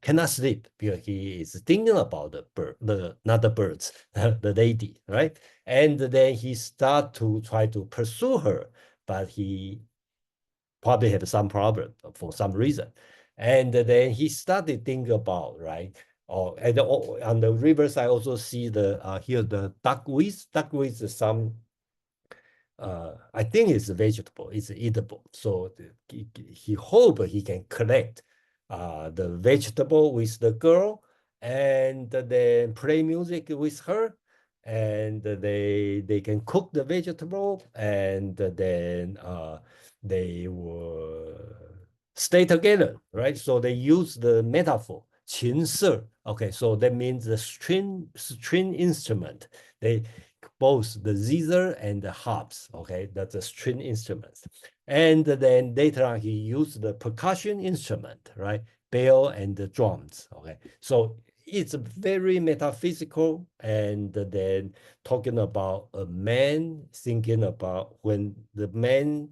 A: cannot sleep because he is thinking about the bird, not the birds, the lady, right? And then he start to try to pursue her, but he probably have some problem for some reason. And then he started thinking about, right? And on the riverside, also see here the duckweed. Duckweed is some, I think it's a vegetable, it's eatable. So he hope he can collect the vegetable with the girl and then play music with her, and they can cook the vegetable, and then they will stay together, right? So they use the metaphor 琴瑟. Okay, so that means the string instrument. They both the zither and the harps. Okay, that's the string instruments. And then later on, he used the percussion instrument, right? Bell and the drums. Okay, so it's very metaphysical, and then talking about a man thinking about when the man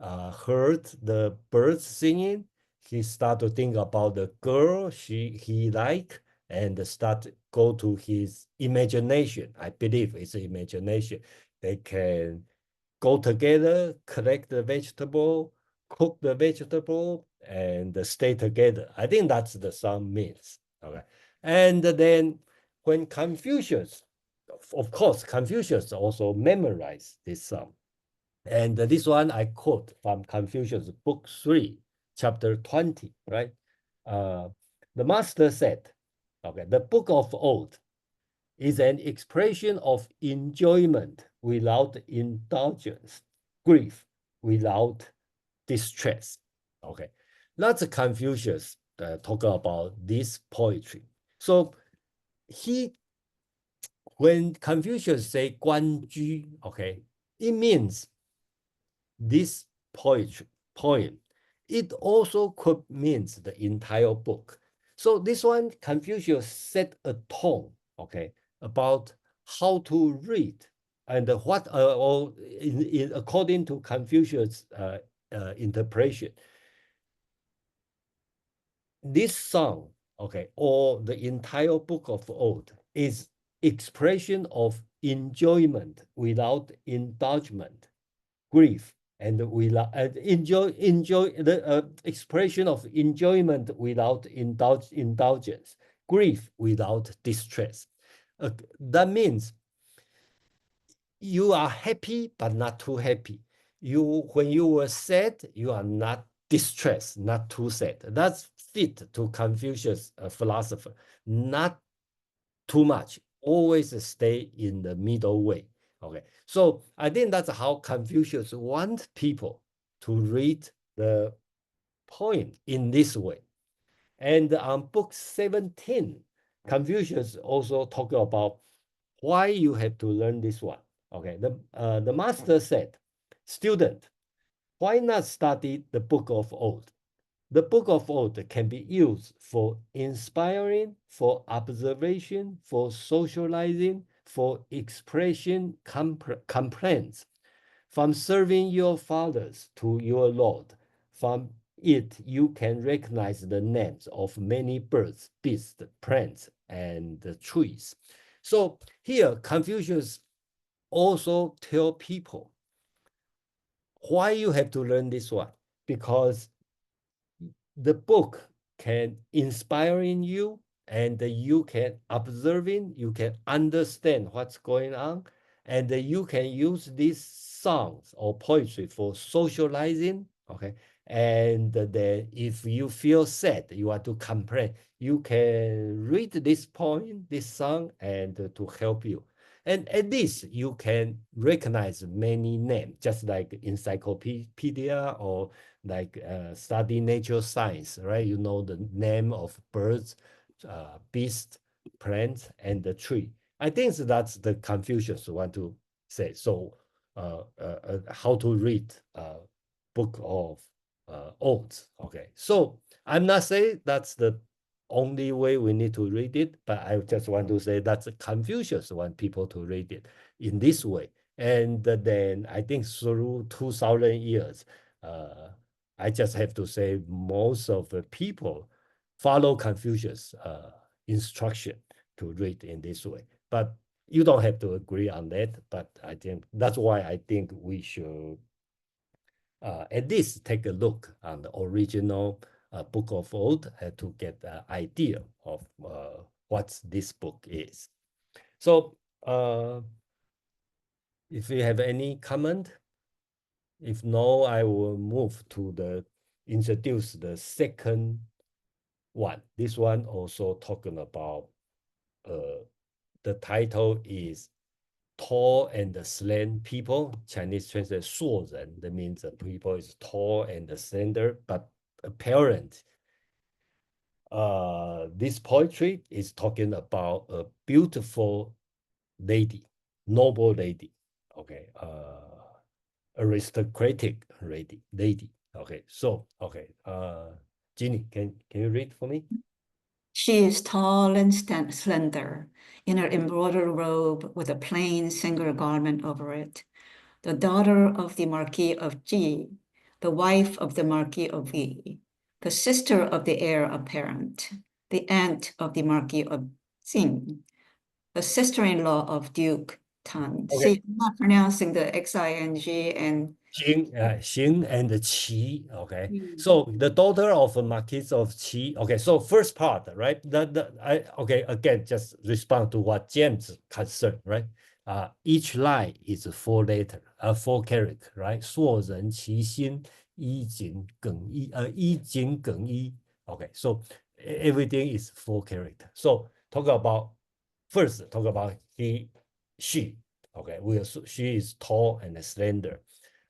A: heard the birds singing, he start to think about the girl he like, and start go to his imagination. I believe it's imagination. They can go together, collect the vegetable, cook the vegetable, and stay together. I think that's the song means. Okay. And then when Confucius, of course, Confucius also memorized this song. And this one I quote from Confucius, book 3, chapter 20, right? The master said, okay, the book of Odes is an expression of enjoyment without indulgence, grief without distress. Okay, that's Confucius talking about this poetry. So when Confucius say 观居, okay, it means this poem, it also could means the entire book. So this one, Confucius set a tone, okay, about how to read and what, or according to Confucius' interpretation, this song, okay, or the entire book of Ode is expression of enjoyment without indulgence, grief, and without enjoy the expression of enjoyment without indulgence, grief without distress. That means you are happy but not too happy. When you were sad, you are not distressed, not too sad. That's fit to Confucius philosopher. Not too much. Always stay in the middle way. Okay, so I think that's how Confucius wants people to read the poem in this way. And on book 17, Confucius also talk about why you have to learn this one. Okay, the master said, student, why not study the book of Odes? The book of Odes can be used for inspiring, for observation, for socializing, for expression complaints. From serving your fathers to your Lord, from it you can recognize the names of many birds, beasts, plants, and trees. So here, Confucius also tell people why you have to learn this one, because the book can inspire in you, and you can observing, you can understand what's going on, and you can use these songs or poetry for socializing. Okay, and then if you feel sad, you want to complain, you can read this poem, this song, and to help you. And at least you can recognize many names, just like encyclopedia or like study nature science, right? You know the name of birds, beasts, plants, and the tree. I think that's the Confucius want to say. So how to read book of Odes. Okay, so I'm not saying that's the only way we need to read it, but I just want to say that's Confucius want people to read it in this way. And then I think through 2000 years, I just have to say most of the people follow Confucius' instruction to read in this way. But you don't have to agree on that. But I think that's why I think we should at least take a look on the original book of Odes to get an idea of what this book is. So if you have any comment, if no, I will move to introduce the second one. This one also talking about the title is tall and slim people. Chinese translate 硕人, that means the people is tall and slender, but apparent. This poetry is talking about a beautiful lady, noble lady, okay, aristocratic lady. Okay, so okay, Ginny, can you read for me?
D: She is tall and slender, in her embroidered robe with a plain single garment over it. The daughter of the Marquis of Ji, the wife of the Marquis of Yi, the sister of the heir apparent, the aunt of the Marquis of Jing, the sister-in-law of Duke Tan.
A: Okay.
D: See, I'm not pronouncing the Xing and
A: Xing and Qi, okay. So the daughter of a Marquis of Qi. Okay, so first part, right? Okay, again, just respond to what James concerned, right? Each line is 4 letter, 4 character, right? 硕人其心，衣锦耿衣, 衣锦耿衣. Okay, so everything is 4 character. So talk about she. Okay, she is tall and slender.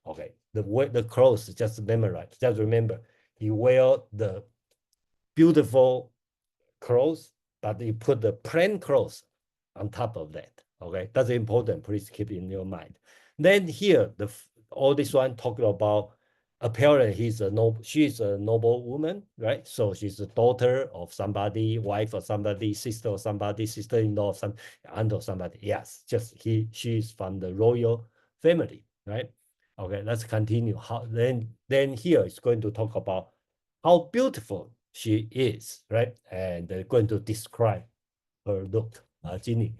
A: Okay, the clothes, just memorize, just remember, he wear the beautiful clothes, but he put the plain clothes on top of that. Okay, that's important. Please keep in your mind. Then here, all this one talking about apparently she's a noble woman, right? So she's a daughter of somebody, wife of somebody, sister of somebody, sister-in-law of some, aunt of somebody. Yes, just she's from the royal family, right? Okay, let's continue. Then here it's going to talk about how beautiful she is, right? And they're going to describe her look. Ginny.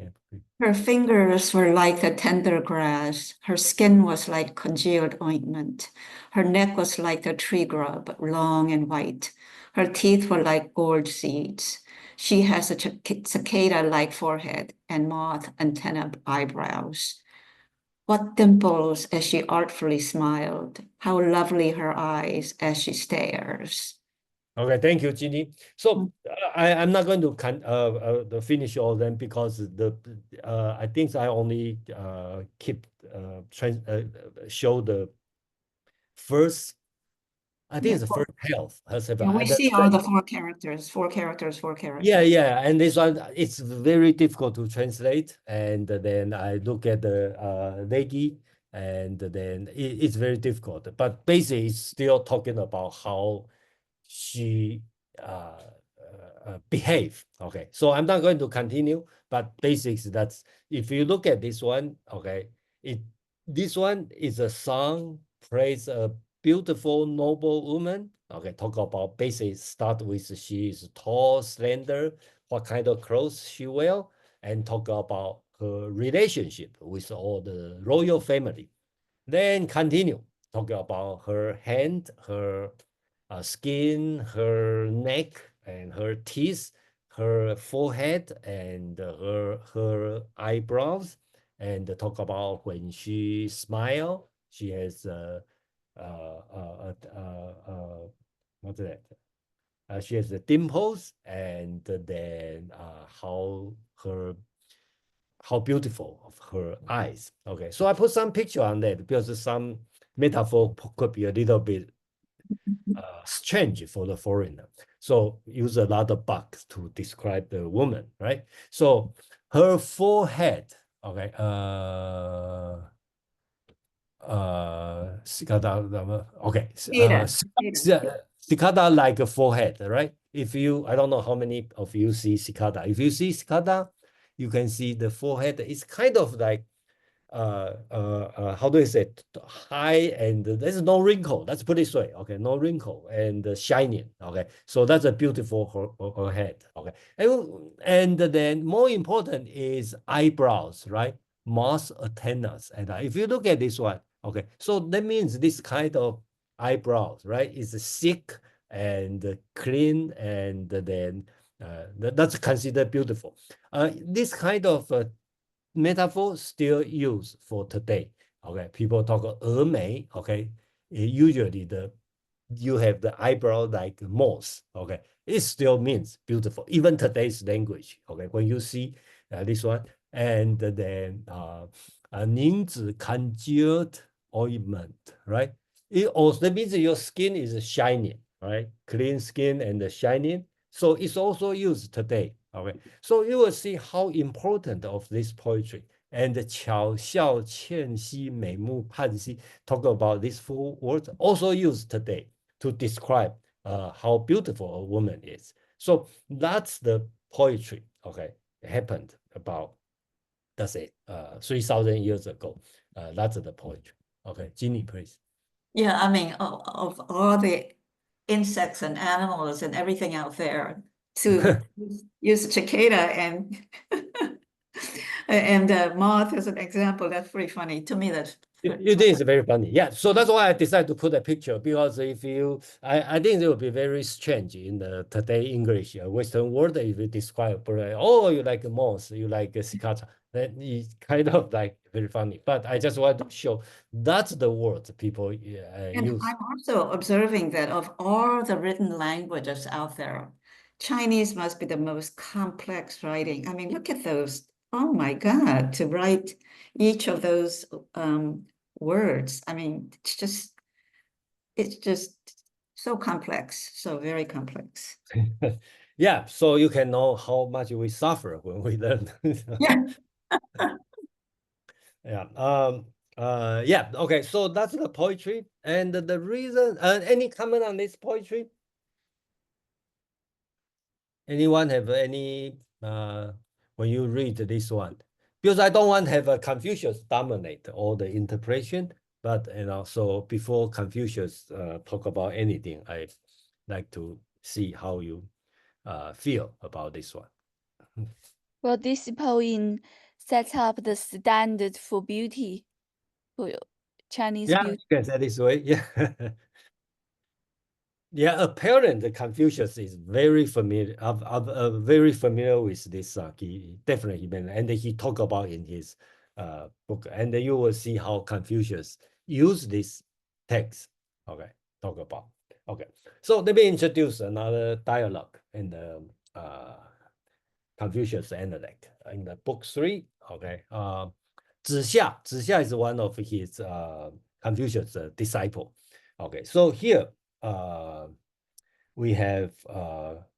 D: her fingers were like the tender grass. Her skin was like congealed ointment. Her neck was like the tree grub, long and white. Her teeth were like gold seeds. She has a cicada-like forehead and moth antenna eyebrows. What dimples as she artfully smiled. How lovely her eyes as she stares.
A: Okay, thank you, Ginny. So I'm not going to finish all of them because I think I only keep show the first. I think it's the first half.
D: Yeah, we see all the 4 characters, 4 characters, 4 characters.
A: Yeah, and this one, it's very difficult to translate. And then I look at the lady, and then it's very difficult. But basically, it's still talking about how she behave. Okay, so I'm not going to continue, but basics, that's, if you look at this one, okay, this one is a song, praise a beautiful, noble woman. Okay, talk about basics, start with she is tall, slender, what kind of clothes she wear, and talk about her relationship with all the royal family. Then continue, talk about her hand, her skin, her neck, and her teeth, her forehead, and her eyebrows, and talk about when she smile, she has what's that? She has the dimples, and then how beautiful of her eyes. Okay, so I put some picture on that because some metaphor could be a little bit strange for the foreigner. So use a lot of bugs to describe the woman, right? So her forehead, okay, okay, cicada like a forehead, right? If you, I don't know how many of you see cicada. If you see cicada, you can see the forehead is kind of like how do I say it? High, and there's no wrinkle. Let's put it this way. Okay, no wrinkle and shining. Okay, so that's a beautiful her head. Okay, and then more important is eyebrows, right? Moss antennas. And if you look at this one, okay, so that means this kind of eyebrows, right, is thick and clean, and then that's considered beautiful. This kind of metaphor still used for today. Okay, people talk 峨眉. Okay, usually you have the eyebrow like moss, okay, it still means beautiful, even today's language, okay, when you see this one, and then 凝脂 congealed ointment, right? It also means your skin is shining, right? Clean skin and shining. So it's also used today, okay? So you will see how important of this poetry. And 巧笑倩兮美目盼兮 talk about these four words, also used today to describe how beautiful a woman is. So that's the poetry, okay, happened about, let's say, 3,000 years ago. That's the poetry. Okay, Ginny, please.
D: Yeah, I mean, of all the insects and animals and everything out there, to use cicada and moth as an example, that's pretty funny. To me, that's
A: It is very funny. Yeah. So that's why I decided to put a picture, because if you, I think it would be very strange in the today English Western world if you describe, oh, you like moss, you like cicada. Then it's kind of like very funny. But I just want to show that's the word people
D: And
A: use.
D: I'm also observing that of all the written languages out there, Chinese must be the most complex writing. I mean, look at those. Oh my God, to write each of those words. I mean, it's just so complex, so very complex.
A: Yeah, so you can know how much we suffer when we learn.
D: Yeah.
A: Yeah. Yeah. Okay. So that's the poetry, and the reason. Any comment on this poetry? Anyone have any when you read this one? Because I don't want to have a Confucius dominate all the interpretation, but so before Confucius talk about anything, I like to see how you feel about this one.
B: Well, this poem sets up the standard for beauty, for Chinese
A: Yeah,
B: beauty.
A: you can say this way. Yeah. Yeah, apparently Confucius is very familiar, very familiar with this. He definitely, and he talked about in his book, and you will see how Confucius used this text. Okay, talk about. Okay, so let me introduce another dialogue in the Confucius analect in the book 3. Okay, 子夏 is one of his Confucius disciple. Okay, so here we have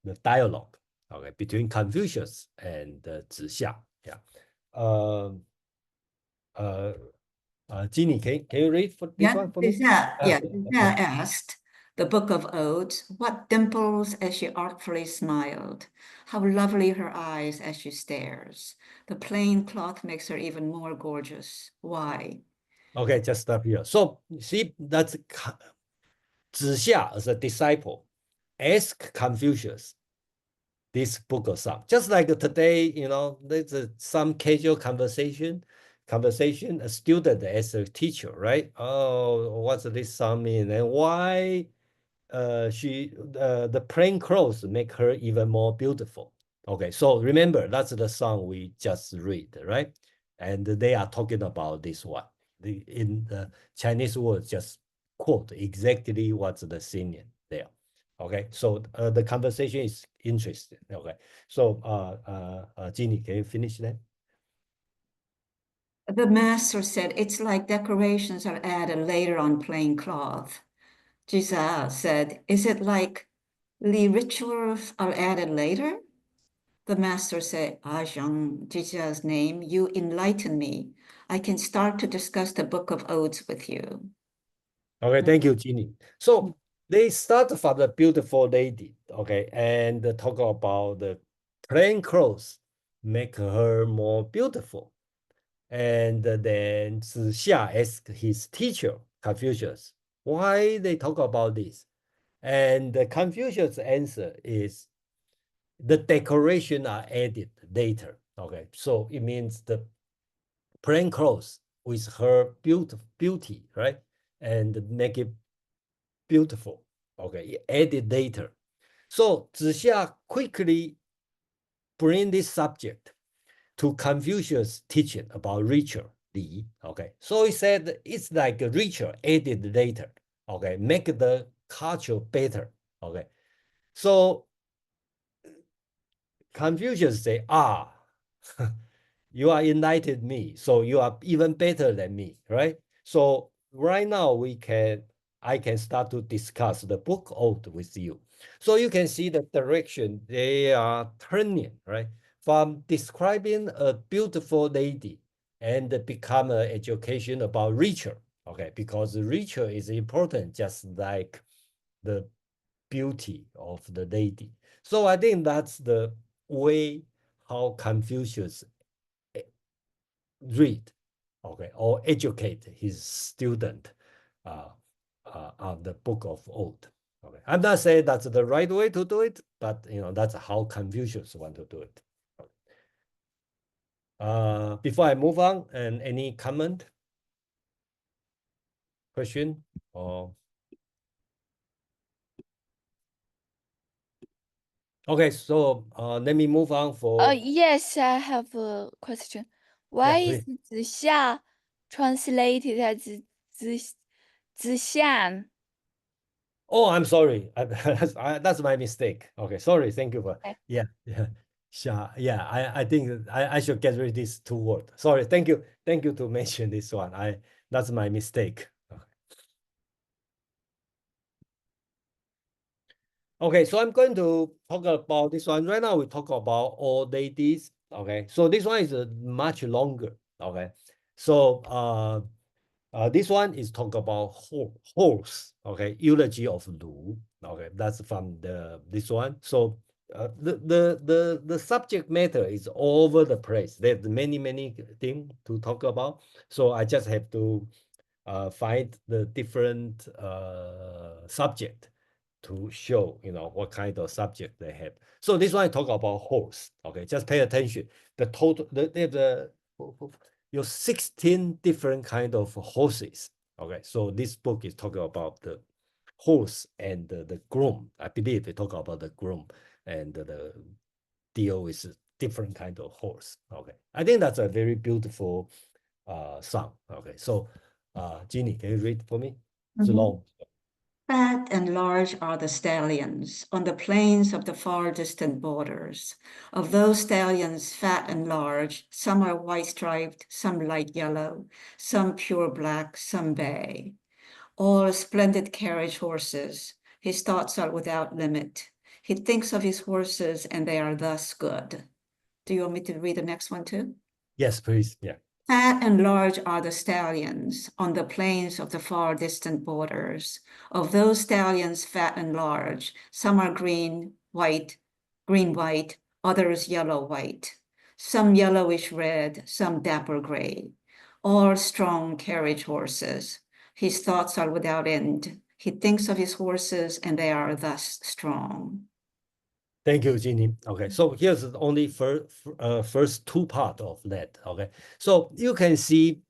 A: the dialogue, okay, between Confucius and Zixia. Yeah. Ginny, can you read for this one for me?
D: Zixia asked the Book of Odes, what dimples as she artfully smiled. How lovely her eyes as she stares. The plain cloth makes her even more gorgeous. Why?
A: Okay, just stop here. So see, that's Zixia as a disciple ask Confucius this book of song. Just like today, there's some casual conversation, a student as a teacher, right? Oh, what's this song mean? And why the plain clothes make her even more beautiful. Okay, so remember, that's the song we just read, right? And they are talking about this one. In the Chinese word, just quote exactly what's the singing there. Okay, so the conversation is interesting. Okay, so Ginny, can you finish that?
D: The master said, it's like decorations are added later on plain cloth. Jisa said, is it like the rituals are added later? The master said, Zhang, Jija's name, you enlighten me. I can start to discuss the Book of Odes with you.
A: Okay, thank you, Ginny. So they start from the beautiful lady, okay, and talk about the plain clothes make her more beautiful. And then Zixia asked his teacher, Confucius, why they talk about this? And the Confucius' answer is the decoration are added later. Okay, so it means the plain clothes with her beauty, right? And make it beautiful. Okay, added later. So Zixia quickly bring this subject to Confucius' teaching about ritual. Okay, so he said it's like a ritual added later. Okay, make the culture better. Okay, so Confucius say, you are enlightened me, so you are even better than me, right? So right now I can start to discuss the book Ode with you. So you can see the direction they are turning, right? From describing a beautiful lady and become an education about richer, okay? Because richer is important, just like the beauty of the lady. So I think that's the way how Confucius read, okay, or educate his student on the book of Ode. Okay, I'm not saying that's the right way to do it, but that's how Confucius want to do it. Before I move on, and any comment, question, or okay, so let me move on for
B: Yes, I have a question.
A: yeah,
B: Why is
A: please.
B: 子夏 translated as 子夏?
A: Oh, I'm sorry. That's my mistake. Okay, sorry. Thank you for
B: Okay.
A: yeah. Sure. Yeah, I think I should get rid of these two words. Sorry. Thank you. Thank you to mention this one. That's my mistake. Okay, so I'm going to talk about this one. Right now we talk about all ladies. Okay, so this one is much longer. Okay, so this one is talk about horse. Okay, eulogy of Lu. Okay, that's from this one. So the subject matter is all over the place. There's many things to talk about. So I just have to find the different subject to show what kind of subject they have. So this one I talk about horse. Okay, just pay attention. The total they have your 16 different kind of horses. Okay, so this book is talking about the horse and the groom. I believe they talk about the groom and the deal with different kind of horse. Okay, I think that's a very beautiful song. Okay, so Jeannie, can you read for me? It's long.
D: Fat and large are the stallions on the plains of the far distant borders. Of those stallions, fat and large, some are white striped, some light yellow, some pure black, some bay. All splendid carriage horses. His thoughts are without limit. He thinks of his horses, and they are thus good. Do you want me to read the next one too?
A: Yes, please. Yeah.
D: Fat and large are the stallions on the plains of the far distant borders. Of those stallions, fat and large, some are green, white, others yellow, white, some yellowish red, some dapper gray, all strong carriage horses. His thoughts are without end. He thinks of his horses, and they are thus strong.
A: Thank you, Jeannie. Okay, so here's the only first two part of that. Okay, so you can see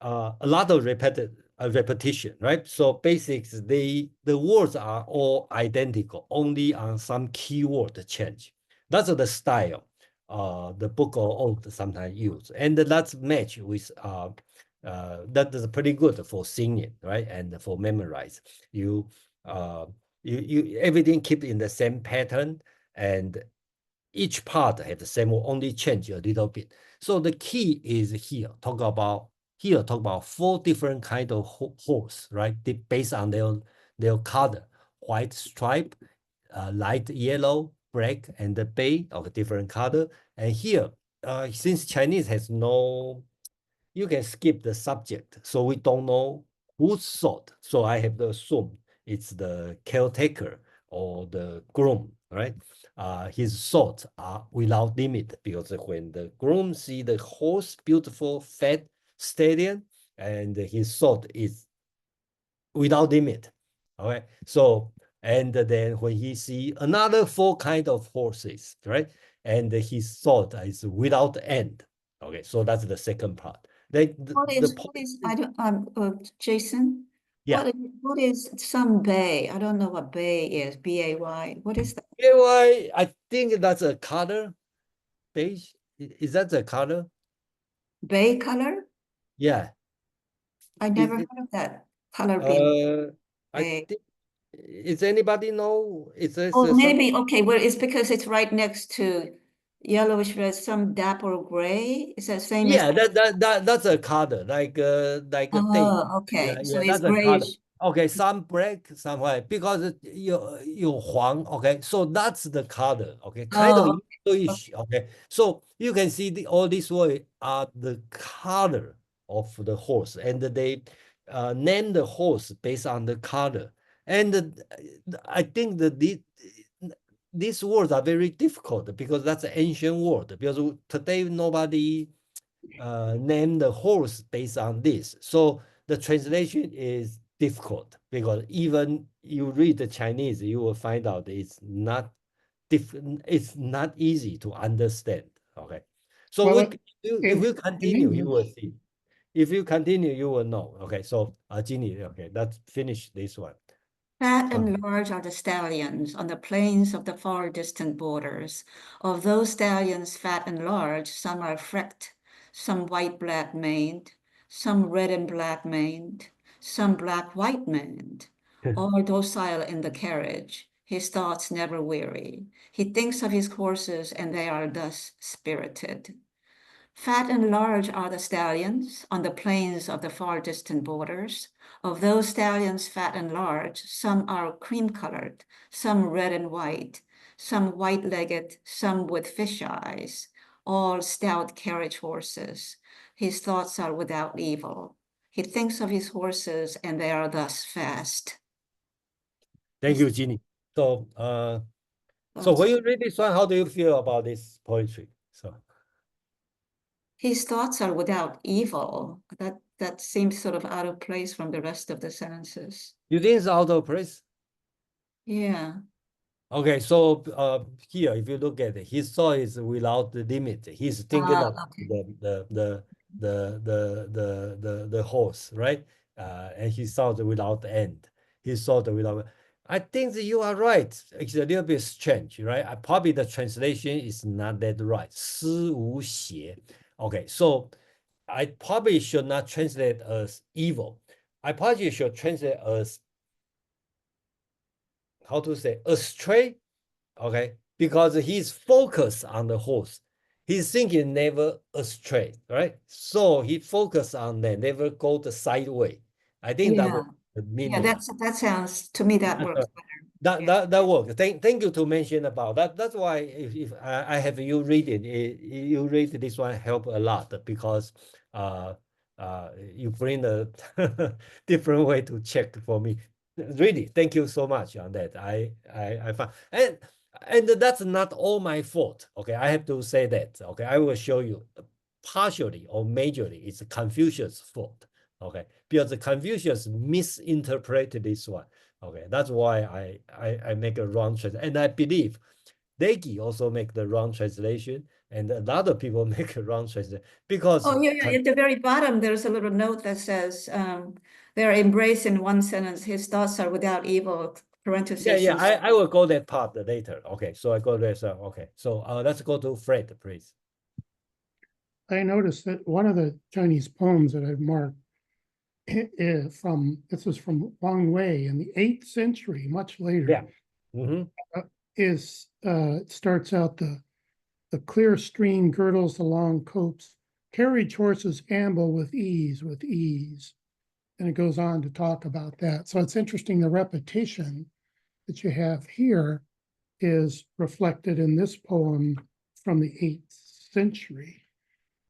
A: a lot of repetition, right? So basics, the words are all identical, only on some keyword change. That's the style the book or Odes sometimes use, and that's match with that is pretty good for singing, right? And for memorize, you everything keep in the same pattern. And each part have the same, will only change a little bit. So the key is here, talk about four different kind of horse, right? Based on their color, white stripe, light yellow, black, and the bay of a different color. And here, since Chinese has no, you can skip the subject, so we don't know whose thought. So I have to assume it's the caretaker or the groom, right? His thoughts are without limit, because when the groom see the horse, beautiful fat stallion, and his thought is without limit. All right. So, and then when he see another four kind of horses, right? And his thought is without end. Okay. So that's the second part.
D: I don't, Jason?
A: Yeah.
D: What is some bay? I don't know what bay is, B-A-Y. What is that?
A: Why I think that's a color beige. Is that the color?
D: Bay color?
A: Yeah.
D: I
A: Is
D: never
A: it,
D: heard of that color being
A: I
D: bay.
A: think Is anybody know? Is this
D: Oh, maybe, okay, well, it's because it's right next to yellowish red, some dapple gray. Is that same as?
A: Yeah, that's a color, like a date.
D: Oh, okay, so
A: Yeah,
D: it's
A: that's a color.
D: grayish.
A: Okay, some black, some white, because you Huang, okay, so that's the color, okay, kind of
D: Oh,
A: yellowish, okay. So you can see all this way are the color of the horse, and they name the horse based on the color. And I think that these words are very difficult because that's an ancient word. Because today nobody name the horse based on this. So the translation is difficult because even you read the Chinese, you will find out it's not easy to understand. Okay. So
F: Well,
A: if you
F: in
A: continue, you will
F: English,
A: see. If you continue, you will know. Okay. So Ginny, okay, let's finish this one.
D: fat and large are the stallions on the plains of the far distant borders. Of those stallions, fat and large, some are frecked, some white-black maned, some red and black maned, some black-white maned, all docile in the carriage. His thoughts never weary. He thinks of his horses, and they are thus spirited. Fat and large are the stallions on the plains of the far distant borders. Of those stallions, fat and large, some are cream-colored, some red and white, some white-legged, some with fish eyes, all stout carriage horses. His thoughts are without evil. He thinks of his horses, and they are thus fast.
A: Thank you, Ginny. So so when you read this one, how do you feel about this poetry? So
D: his thoughts are without evil. That seems sort of out of place from the rest of the sentences.
A: you think it's out of place?
D: Yeah.
A: Okay, so here, if you look at it, his thought is without the limit. He's thinking of
D: Okay.
A: the horse, right? And he thought without end. He thought without. I think that you are right. It's a little bit strange, right? Probably the translation is not that right. 诗无邪. Okay, so I probably should not translate as evil. I probably should translate as how to say astray, okay? Because he's focused on the horse. He's thinking never astray, right? So he focused on that, never go the sideway. I think that
D: Yeah.
A: was the
D: Yeah,
A: meaning.
D: that sounds to me that works better.
A: That works. Thank you to mention about that. That's why if I have you read it, you read this one help a lot because you bring a different way to check for me. Really, thank you so much on that. I found and that's not all my fault. Okay, I have to say that. Okay, I will show you partially or majorly it's Confucius' fault. Okay, because Confucius misinterpreted this one. Okay, that's why I make a wrong translation. And I believe Degi also make the wrong translation, and a lot of people make a wrong translation because
D: Oh, yeah, at the very bottom, there's a little note that says they're embraced in one sentence. His thoughts are without evil, parentheses.
A: yeah, I will go that part later. Okay, so I go there. So okay, so let's go to Fred, please.
F: I noticed that one of the Chinese poems that I've marked this is from Wang Wei in the 8th century, much later.
A: Yeah. Mm-hmm.
F: It starts out the clear stream girdles the long copse, carriage horses amble with ease, and it goes on to talk about that. So it's interesting, the repetition that you have here is reflected in this poem from the 8th century.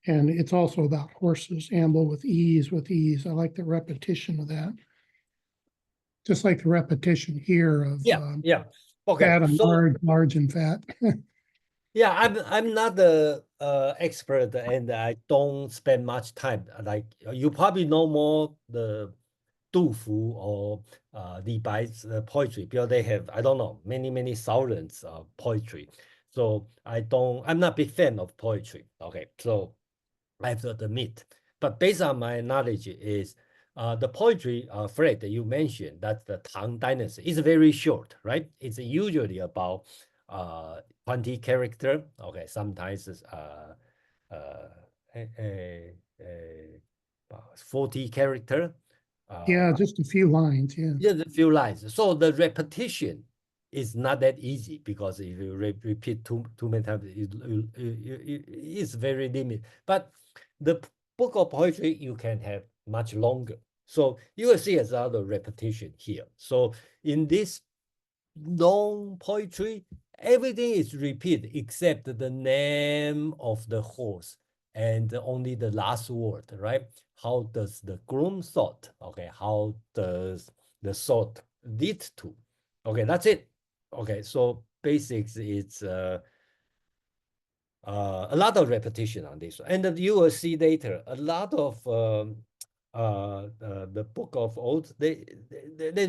F: And it's also about horses amble with ease. I like the repetition of that. Just like the repetition here of
A: yeah. Okay,
F: fat and
A: so
F: large and fat.
A: yeah, I'm not the expert, and I don't spend much time. Like you probably know more the 杜甫 or Li Bai's poetry because they have I don't know many thousands of poetry. So I'm not a big fan of poetry. Okay, so I have to admit. But based on my knowledge is the poetry, Fred, that you mentioned, that's the Tang Dynasty, is very short, right? It's usually about 20 character. Okay, sometimes it's uh, 40 character.
F: Yeah, just a few lines. Yeah.
A: Just a few lines. So the repetition is not that easy because if you repeat too many times, it's very limited. But the book of poetry, you can have much longer. So you will see another repetition here. So in this long poetry, everything is repeated except the name of the horse and only the last word, right? How does the groom thought? Okay, how does the thought lead to? Okay, that's it. Okay, so basics it's a lot of repetition on this, and you will see later a lot of the book of Odes they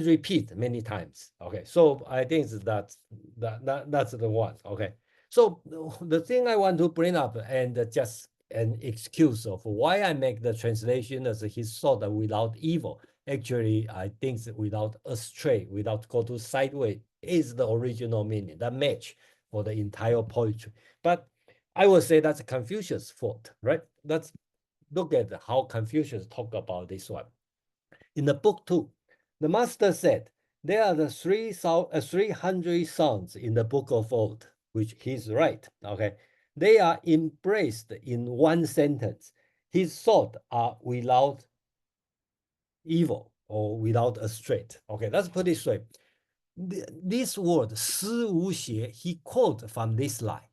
A: repeat many times. Okay, so I think that's the one. Okay, so the thing I want to bring up and just an excuse of why I make the translation as his thought without evil. Actually, I think without astray, without go to sideways is the original meaning that match for the entire poetry. But I would say that's Confucius' fault, right? Let's look at how Confucius talk about this one. In the book 2, the master said, there are the 300 songs in the book of Odes, which he's right, okay? They are embraced in one sentence. His thoughts are without evil or without a straight. Okay, let's put it straight. This word, 思无邪, he quote from this line,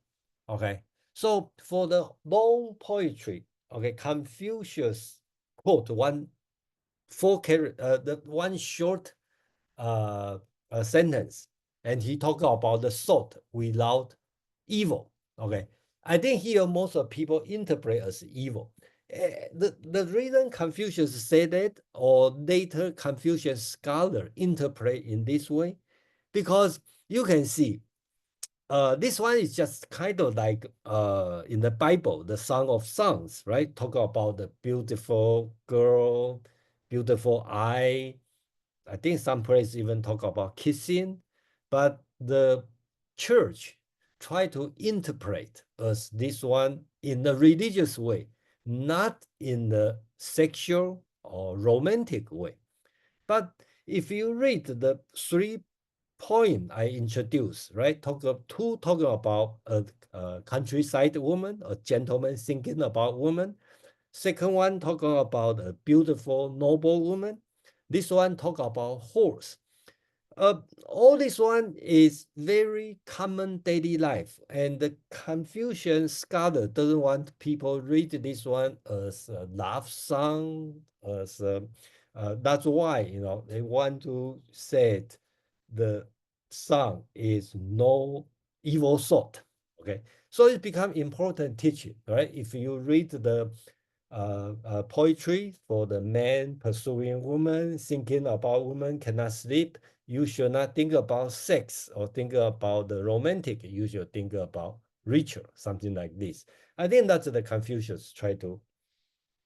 A: okay? So for the long poetry, okay, Confucius quote one short sentence, and he talk about the thought without evil. Okay, I think here most of people interpret as evil. The reason Confucius said that, or later Confucius scholar interpret in this way, because you can see this one is just kind of like in the Bible, the Song of Songs, right? Talk about the beautiful girl, beautiful eye. I think some places even talk about kissing, but the church try to interpret as this one in the religious way, not in the sexual or romantic way. But if you read the 3 poem I introduced, right? Talking about a countryside woman, a gentleman thinking about woman. Second one talking about a beautiful noble woman. This one talk about horse. All this one is very common daily life, and the Confucian scholar doesn't want people read this one as a love song, as that's why they want to say the song is no evil thought. Okay, so it become important teaching, right? If you read the poetry for the man pursuing woman, thinking about woman, cannot sleep, you should not think about sex or think about the romantic. You should think about ritual, something like this. I think that's the Confucius try to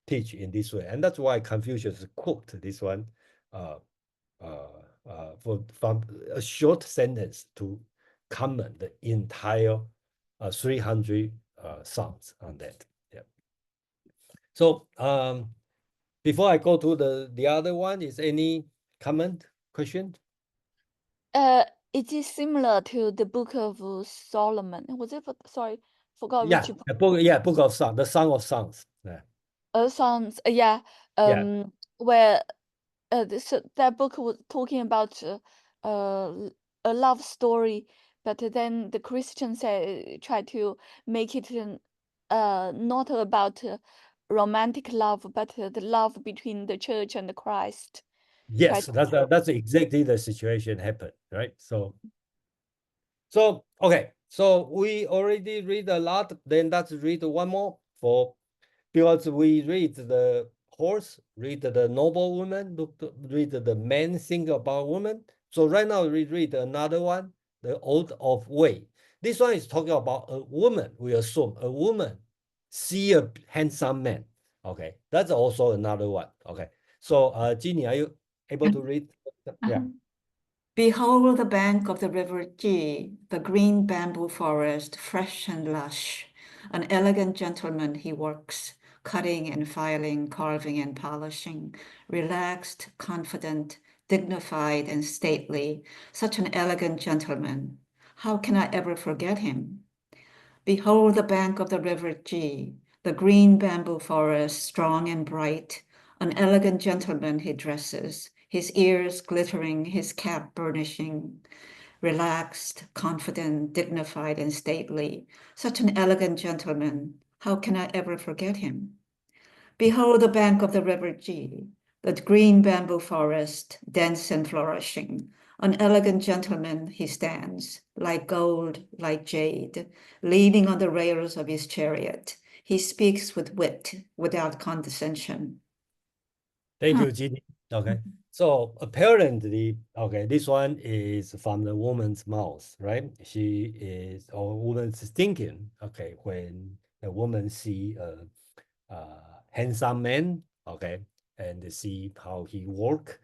A: teach in this way, and that's why Confucius quote this one from a short sentence to comment the entire 300 songs on that. Yeah. So before I go to the other one, is any comment, question?
B: It is similar to the Book of Solomon. Was it? Sorry, forgot
A: Yeah,
B: which book.
A: the book. Yeah, Book of Songs, the Song of Songs. Yeah.
B: Songs. Yeah.
A: Yeah.
B: Where that book was talking about a love story, but then the Christians try to make it not about romantic love, but the love between the church and Christ.
A: Yes, that's exactly the situation happened, right? So okay, so we already read a lot. Then let's read one more because we read the horse, read the noble woman, read the man think about woman. So right now we read another one, the Ode of Wei. This one is talking about a woman. We assume a woman see a handsome man. Okay, that's also another one. Okay, so Ginny, are you able to read? Yeah.
D: Behold the bank of the river Ji, the green bamboo forest, fresh and lush. An elegant gentleman he works, cutting and filing, carving and polishing, relaxed, confident, dignified and stately, such an elegant gentleman. How can I ever forget him? Behold the bank of the river Ji, the green bamboo forest, strong and bright. An elegant gentleman he dresses, his ears glittering, his cap burnishing, relaxed, confident, dignified, and stately. Such an elegant gentleman. How can I ever forget him? Behold the bank of the river Ji, the green bamboo forest, dense and flourishing. An elegant gentleman he stands, like gold, like jade, leaning on the rails of his chariot. He speaks with wit, without condescension.
A: Thank you, Jing. Okay. So apparently, okay, this one is from the woman's mouth, right? She is, or woman's thinking, okay, when the woman see a handsome man, okay, and see how he walk,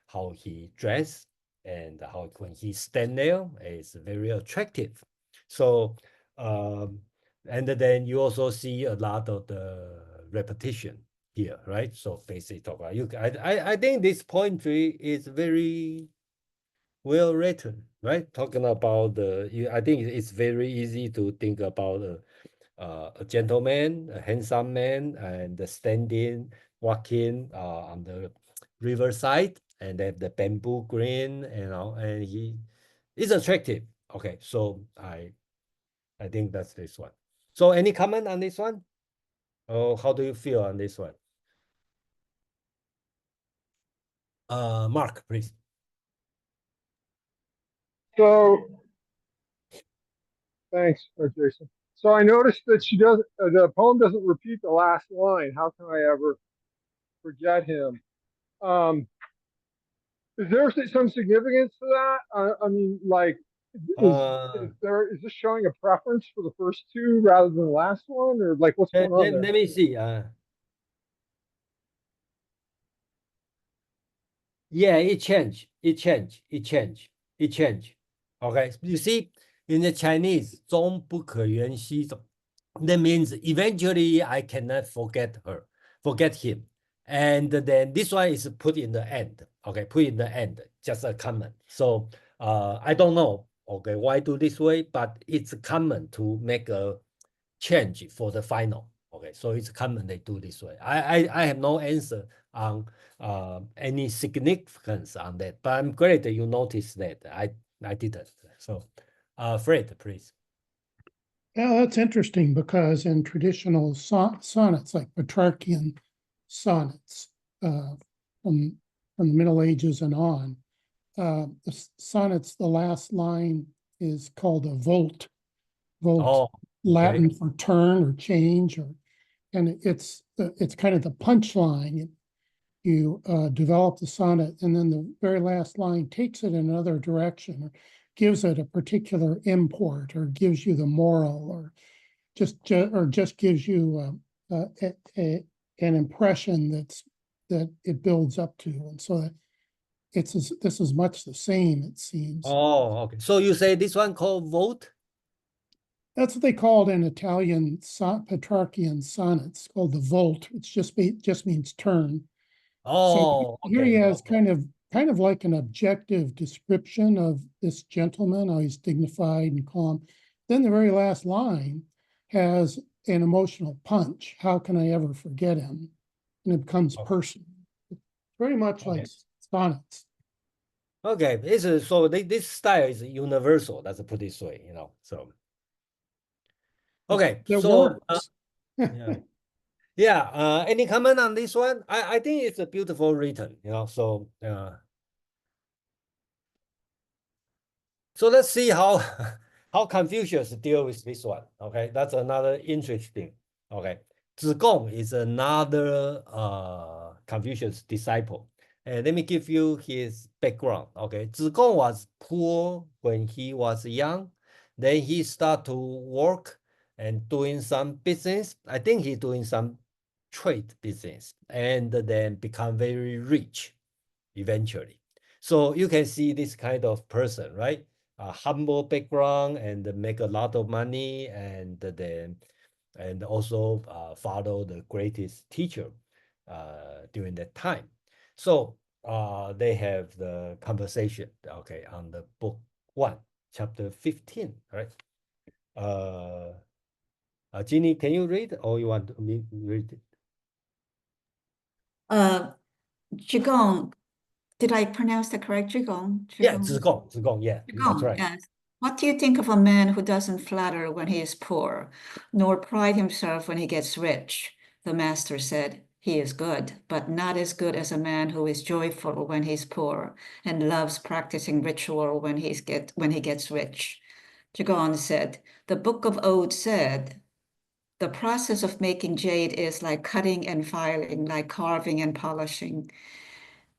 A: how he dress, and how when he stand there, is very attractive. So, and then you also see a lot of the repetition here, right? So basically, talk about you. I think this poetry is very well written, right? Talking about I think it's very easy to think about a gentleman, a handsome man, and standing, walking on the riverside, and have the bamboo green, and he is attractive. Okay, so I think that's this one. So any comment on this one? Oh, how do you feel on this one? Mark, please.
C: So thanks, Jason. So I noticed that she does the poem doesn't repeat the last line. How can I ever forget him? Is there some significance to that? I mean, like, is this showing a preference for the first two rather than the last one, or like what's going on there?
A: Let me see. Yeah, it changed. Okay, you see, in the Chinese, 终不可原兮终. That means eventually I cannot forget him. And then this one is put in the end. Okay, put in the end, just a comment. So I don't know, okay, why do this way, but it's common to make a change for the final. Okay, so it's common they do this way. I have no answer on any significance on that, but I'm glad that you noticed that. I didn't. So Fred, please.
F: Yeah, that's interesting because in traditional sonnets, like Petrarchian sonnets from the Middle Ages and on, the sonnets, the last line is called a volt.
A: Oh,
F: Latin
A: okay.
F: for turn or change, and it's kind of the punchline. You develop the sonnet, and then the very last line takes it in another direction, or gives it a particular import, or gives you the moral, or just gives you an impression that it builds up to, and so this is much the same, it seems.
A: Oh, okay. So you say this one called vote?
F: That's what they called in Italian Petrarchian sonnets, called the volt. It just means turn.
A: Oh,
F: so here he has kind of like an objective description of this gentleman, how he's dignified and calm. Then the very last line has an emotional punch. How can I ever forget him? And it becomes personal. It's very much like sonnets.
A: Okay, this style is universal. Let's put it this way, So okay, so yeah. Any comment on this one? I think it's a beautiful written, So so let's see how how Confucius deal with this one. Okay, that's another interesting. Okay, Zigong is another Confucius disciple. And let me give you his background. Okay, Zigong was poor when he was young. Then he started to work and doing some business. I think he's doing some trade business, and then become very rich eventually. So you can see this kind of person, right? A humble background and make a lot of money, and then and also follow the greatest teacher during that time. So they have the conversation, okay, on the book 1, chapter 15, right? Ginny, can you read, or you want me to read it?
D: Jigong, did I pronounce that correct? Jigong?
A: Yeah, Zigong, yeah, that's right.
D: Yes. What do you think of a man who doesn't flatter when he is poor, nor pride himself when he gets rich? The master said, he is good, but not as good as a man who is joyful when he's poor and loves practicing ritual when he gets rich. Jigong said, the Book of Odes said, the process of making jade is like cutting and filing, like carving and polishing.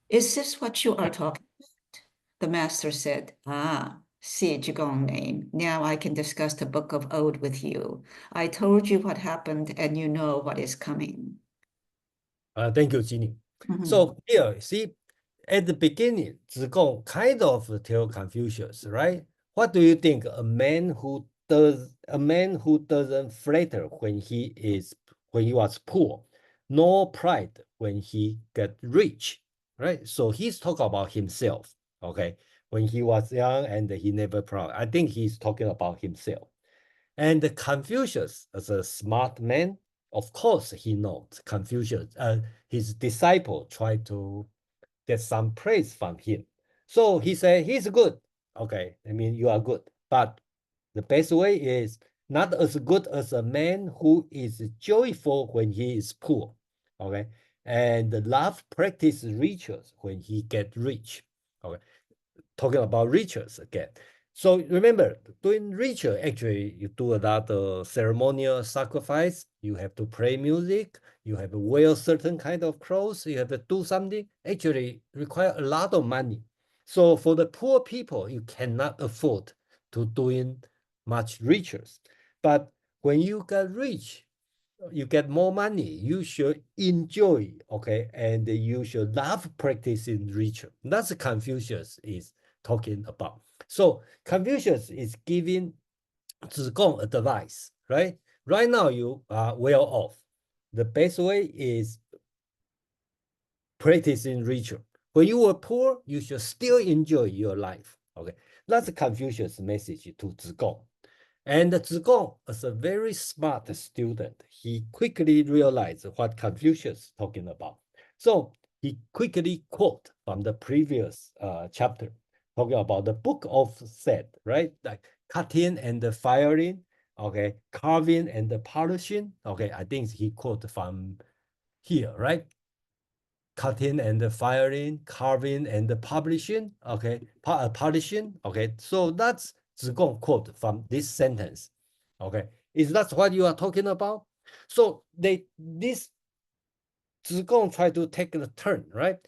D: Is this what you are talking about? The master said, ah, see Jigong name. Now I can discuss the Book of Ode with you. I told you what happened and you know what is coming.
A: Thank you, Ginny. So here, see, at the beginning, Zigong kind of tell Confucius, right? What do you think? A man who doesn't flatter when he was poor, nor pride when he get rich, right? So he's talking about himself, okay? When he was young and he never proud. I think he's talking about himself. And Confucius, as a smart man, of course he knows Confucius. His disciple tried to get some praise from him. So he said, he's good. Okay, I mean, you are good. But the best way is not as good as a man who is joyful when he is poor. Okay, and love practice riches when he get rich. Okay, talking about rituals again. So remember, doing ritual, actually, you do a lot of ceremonial sacrifice. You have to play music. You have to wear certain kind of clothes. You have to do something. Actually, require a lot of money. So for the poor people, you cannot afford to doing much rituals. But when you get rich, you get more money, you should enjoy, okay, and you should love practicing ritual. That's Confucius is talking about. So Confucius is giving Zigong advice, right? Right now you are well off. The best way is practicing ritual. When you were poor, you should still enjoy your life. Okay, that's Confucius' message to Zigong. And Zigong, as a very smart student, he quickly realized what Confucius is talking about. So he quickly quote from the previous chapter, talking about the book of set, right? Like cutting and the firing, okay, carving and the polishing. Okay, I think he quote from here, right? Cutting and the firing, carving and the publishing, okay, polishing, okay. So that's Zigong quote from this sentence, okay. Is that what you are talking about? So this Zigong try to take the turn, right?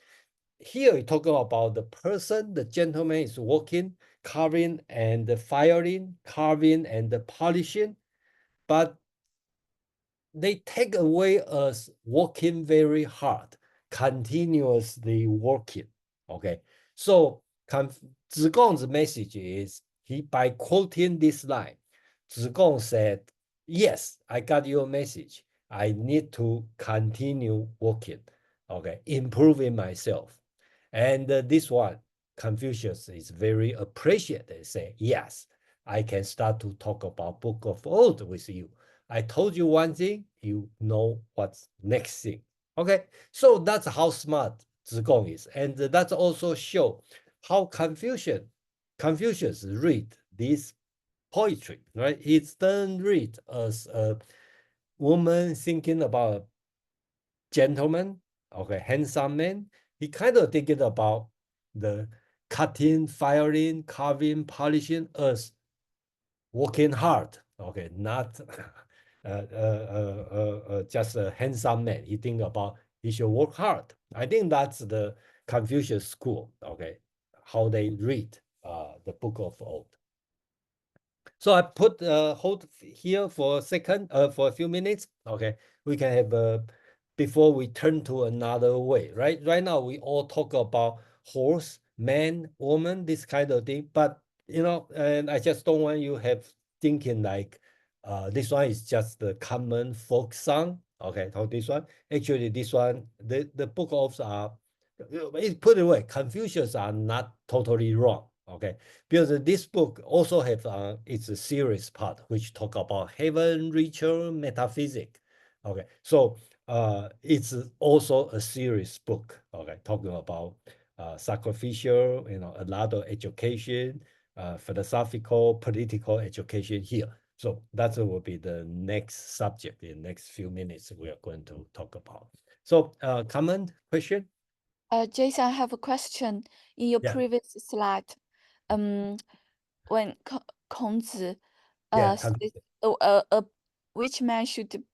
A: Here we talk about the person, the gentleman is working, carving and the firing, carving and the polishing, but they take away us working very hard, continuously working. Okay, so Zigong's message is by quoting this line, Zigong said, "Yes, I got your message. I need to continue working. Okay, improving myself." And this one, Confucius is very appreciative. Say, "Yes, I can start to talk about Book of Odes with you. I told you one thing, you know what's next thing." Okay, so that's how smart Zigong is. And that also show how Confucius read this poetry, right? He doesn't read as a woman thinking about a gentleman, okay, handsome man. He kind of thinking about the cutting, firing, carving, polishing as working hard, okay, not just a handsome man. He think about he should work hard. I think that's the Confucius school, okay, how they read the Book of Odes. So I put hold here for a second, for a few minutes. Okay, we can have before we turn to another way, right? Right now we all talk about horse, man, woman, this kind of thing. But you know, and I just don't want you have thinking like This one is just the common folk song. Okay, so this one, actually this one, the book of it put away, Confucius are not totally wrong. Okay, because this book also have it's a serious part which talk about heaven, ritual, metaphysics. Okay, so it's also a serious book. Okay, talking about sacrificial, a lot of education, philosophical, political education here. So that will be the next subject in the next few minutes we are going to talk about. So comment, question?
B: Jason, I have a question. In your
A: Yeah.
B: previous slide, when孔子
A: Yeah,
B: says, which man should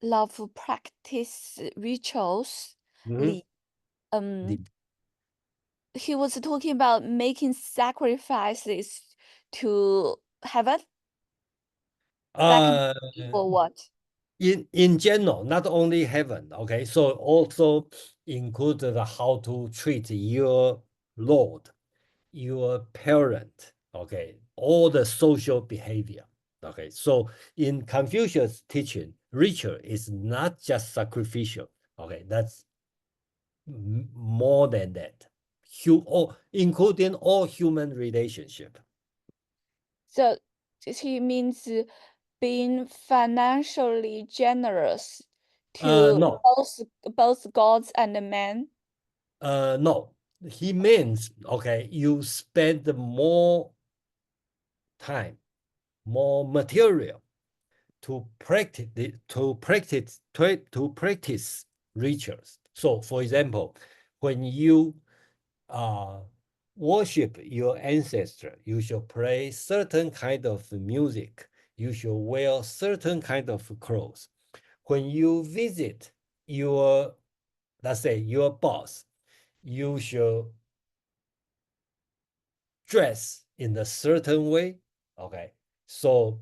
B: love practice rituals,
A: Mhm.
B: he was talking about making sacrifices to heaven, or what?
A: In general, not only heaven, okay, so also include the how to treat your Lord, your parent, okay, all the social behavior. Okay, so in Confucius teaching, ritual is not just sacrificial. Okay, that's more than that, including all human relationship.
B: So he means being financially generous to
A: No,
B: both gods and men.
A: no, he means, okay, you spend more time, more material to practice rituals. So, for example, when you worship your ancestor, you should play certain kind of music. You should wear certain kind of clothes. When you visit your, let's say, your boss, you should dress in a certain way. Okay. So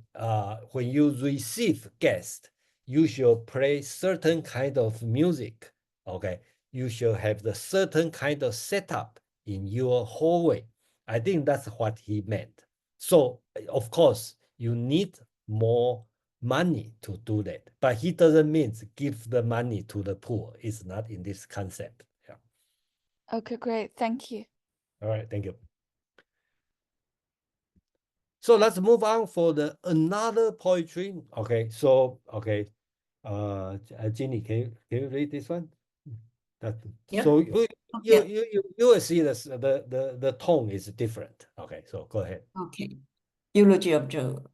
A: when you receive guests, you should play certain kind of music. Okay. You should have the certain kind of setup in your hallway. I think that's what he meant. So of course, you need more money to do that. But he doesn't mean give the money to the poor. It's not in this concept. Yeah.
B: Okay, great. Thank you.
A: All right. Thank you. So let's move on for the another poetry. Okay, so okay, Ginny, can you read this one? That
D: Yeah.
A: so
D: Yeah.
A: you will see this the tone is different. Okay, so go ahead.
D: Okay. Eulogy of Job.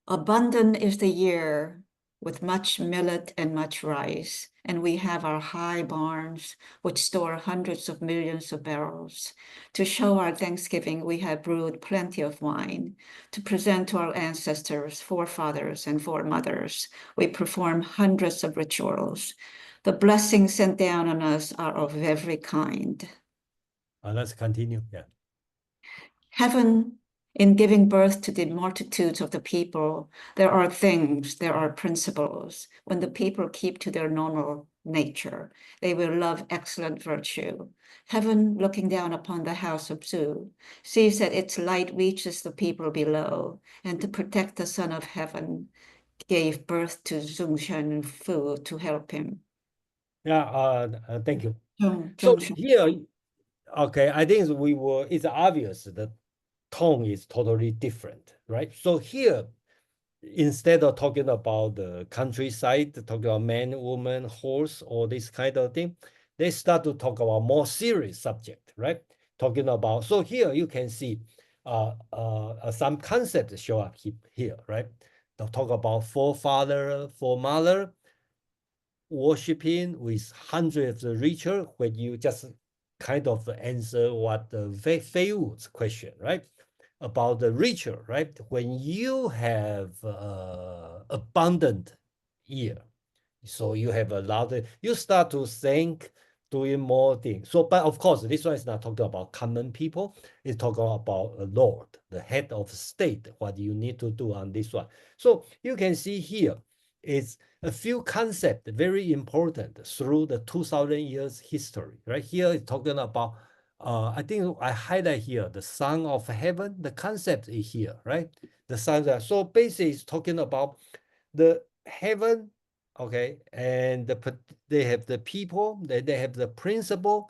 D: Abundant is the year with much millet and much rice, and we have our high barns which store hundreds of millions of barrels. To show our thanksgiving, we have brewed plenty of wine. To present to our ancestors, forefathers, and foremothers, we perform hundreds of rituals. The blessings sent down on us are of every kind.
A: Let's continue. Yeah.
D: Heaven, in giving birth to the multitudes of the people, there are things, there are principles. When the people keep to their normal nature, they will love excellent virtue. Heaven, looking down upon the house of Zu, sees that its light reaches the people below, and to protect the Son of Heaven, gave birth to Zhongshan Fu to help him.
A: Yeah. Thank you. So
D: Zhongshan.
A: here, okay, I think it's obvious the tone is totally different, right? So here, instead of talking about the countryside, talking about man, woman, horse, all this kind of thing, they start to talk about more serious subject, right? Talking about, so here you can see some concepts show up here, right? They'll talk about forefather, foremother, worshiping with hundreds of ritual, when you just kind of answer what the Fei Wu's question, right? About the ritual, right? When you have abundant year, so you have a lot of, you start to think doing more things. So, but of course, this one is not talking about common people. It's talking about a lord, the head of state, what you need to do on this one. So you can see here, it's a few concepts very important through the 2000 years history, right? Here it's talking about I think I highlight here the Son of Heaven. The concept is here, right? The Son. So basically, it's talking about the heaven, okay, and they have the people, they have the principle.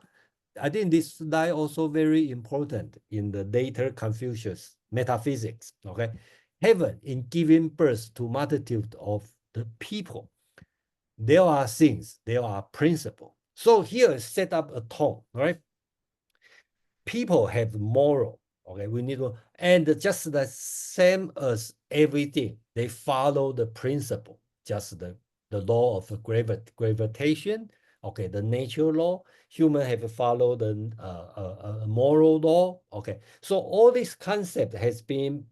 A: I think this slide also very important in the later Confucius metaphysics, okay? Heaven in giving birth to multitude of the people. There are things, there are principles. So here set up a tone, right? People have moral, okay? We need to, and just the same as everything, they follow the principle, just the law of gravitation, okay, the natural law. Human have followed the moral law, okay. So all this concept has been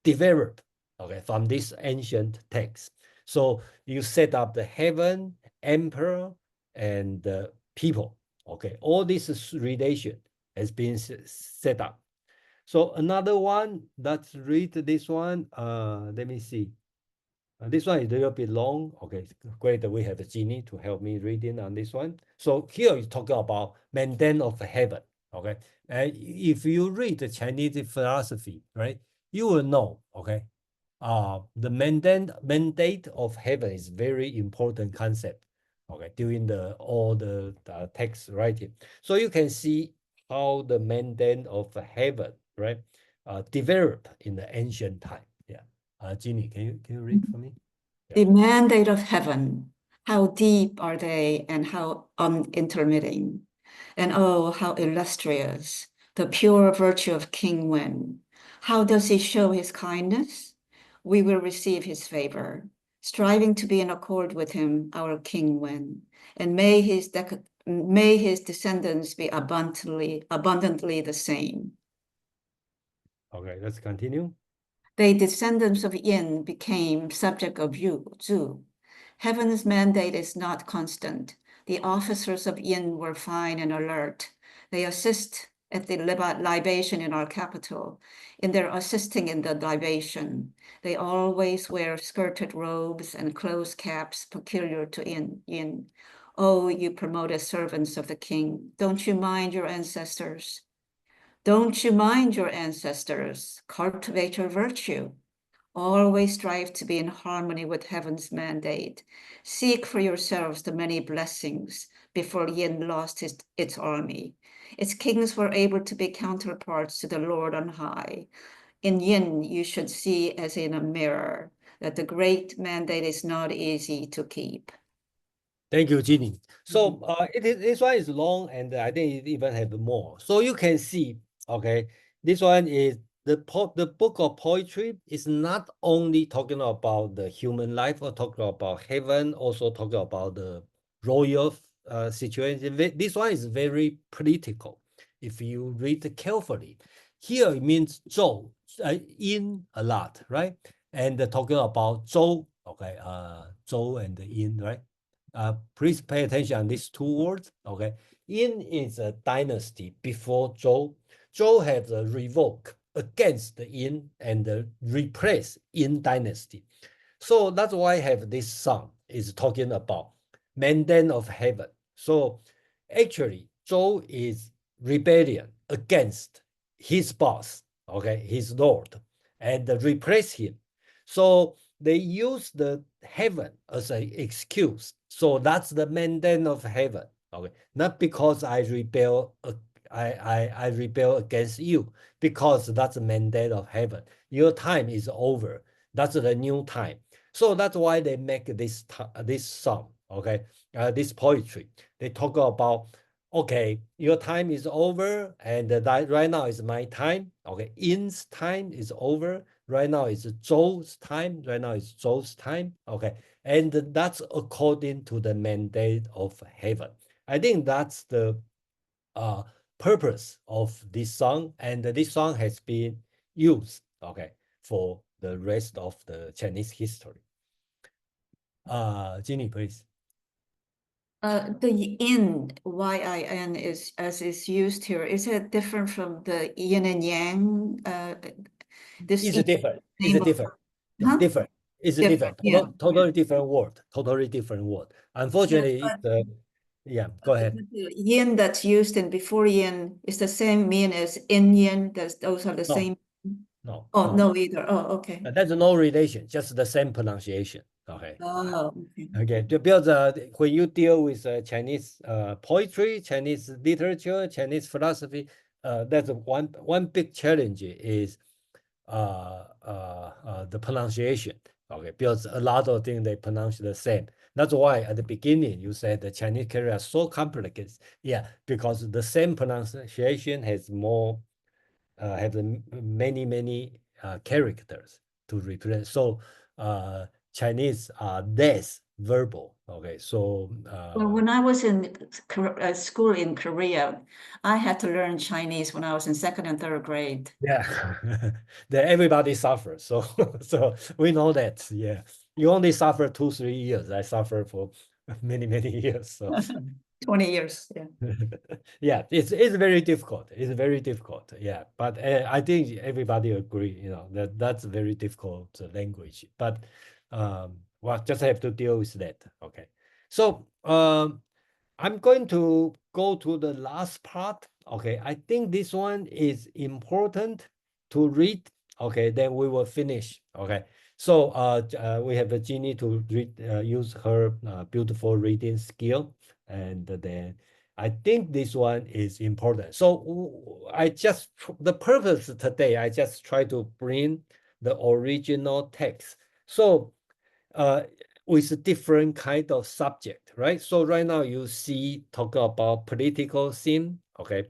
A: developed, okay, from this ancient text. So you set up the heaven, emperor, and the people, okay. All this relation has been set up. So another one, let's read this one. Let me see. This one is a little bit long. Okay, great that we have Jing to help me reading on this one. So here is talking about mandate of heaven. Okay, and if you read the Chinese philosophy, right, you will know. Okay, the mandate of heaven is very important concept. Okay, during all the text writing, so you can see how the mandate of heaven, right, developed in the ancient time. Yeah. Jing, can you read for me?
D: The mandate of heaven, how deep are they and how unintermitting. And oh, how illustrious, the pure virtue of King Wen. How does he show his kindness? We will receive his favor, striving to be in accord with him, our King Wen. And may his descendants be abundantly the same.
A: Okay, let's continue.
D: They descendants of Yin became subject of Zhu. Heaven's mandate is not constant. The officers of Yin were fine and alert. They assist at the libation in our capital. In their assisting in the libation, they always wear skirted robes and closed caps peculiar to Yin. Oh, you promoted servants of the king, don't you mind your ancestors? Don't you mind your ancestors? Cultivate your virtue. Always strive to be in harmony with heaven's mandate. Seek for yourselves the many blessings before Yin lost its army. Its kings were able to be counterparts to the Lord on high. In Yin, you should see as in a mirror that the great mandate is not easy to keep.
A: Thank you, Jing. So this one is long, and I think it even have more. So you can see, okay, this one is the book of poetry is not only talking about the human life or talking about heaven, also talking about the royal situation. This one is very political. If you read carefully, here it means Zhou, in a lot, right? And talking about Zhou, okay, Zhou and the in, right? Please pay attention on these two words. Okay, Yin is a dynasty before Zhou. Zhou has a revolt against the Yin and replace Yin dynasty. So that's why I have this song is talking about mandate of heaven. So actually, Zhou is rebellion against his boss, okay, his lord, and replace him. So they use the heaven as an excuse. So that's the mandate of heaven. Okay, not because I rebel, I rebel against you, because that's the mandate of heaven. Your time is over. That's the new time. So that's why they make this song. Okay, this poetry. They talk about, okay, your time is over, and right now is my time. Okay, Yin's time is over. Right now is Zhou's time. Right now is Zhou's time. Okay, and that's according to the mandate of heaven. I think that's the purpose of this song, and this song has been used, okay, for the rest of the Chinese history. Jing, please.
D: The yin, Y-I-N, is as is used here. Is it different from the yin and yang? This
A: Is different. Is different.
D: Huh?
A: Different. Is different.
D: Yeah.
A: Totally different word. Totally different word. Unfortunately, yeah, go ahead.
D: The yin that's used in before yin is the same mean as in yin. Those are the same.
A: No.
D: Oh, no either. Oh, okay.
A: There's no relation, just the same pronunciation. Okay.
D: Oh, okay.
A: Okay. Because when you deal with Chinese poetry, Chinese literature, Chinese philosophy, that's one big challenge is the pronunciation. Okay, because a lot of things they pronounce the same. That's why at the beginning you said the Chinese character are so complicated. Yeah, because the same pronunciation has more, has many characters to represent. So Chinese are less verbal. Okay, so
D: Well, when I was in school in Korea, I had to learn Chinese when I was in second and third grade.
A: yeah, that everybody suffers. So so we know that. Yeah, you only suffer 2 3 years. I suffer for many years. So
D: 20 years. Yeah.
A: yeah, it's very difficult. It's very difficult. Yeah, but I think everybody agree. You know that that's a very difficult language. But well, just have to deal with that. Okay. So I'm going to go to the last part. Okay, I think this one is important to read. Okay, then we will finish. Okay, so we have Jeannie to read, use her beautiful reading skill, and then I think this one is important. So I just, the purpose today, I just try to bring the original text. So with a different kind of subject, right? So right now you see talk about political scene, okay,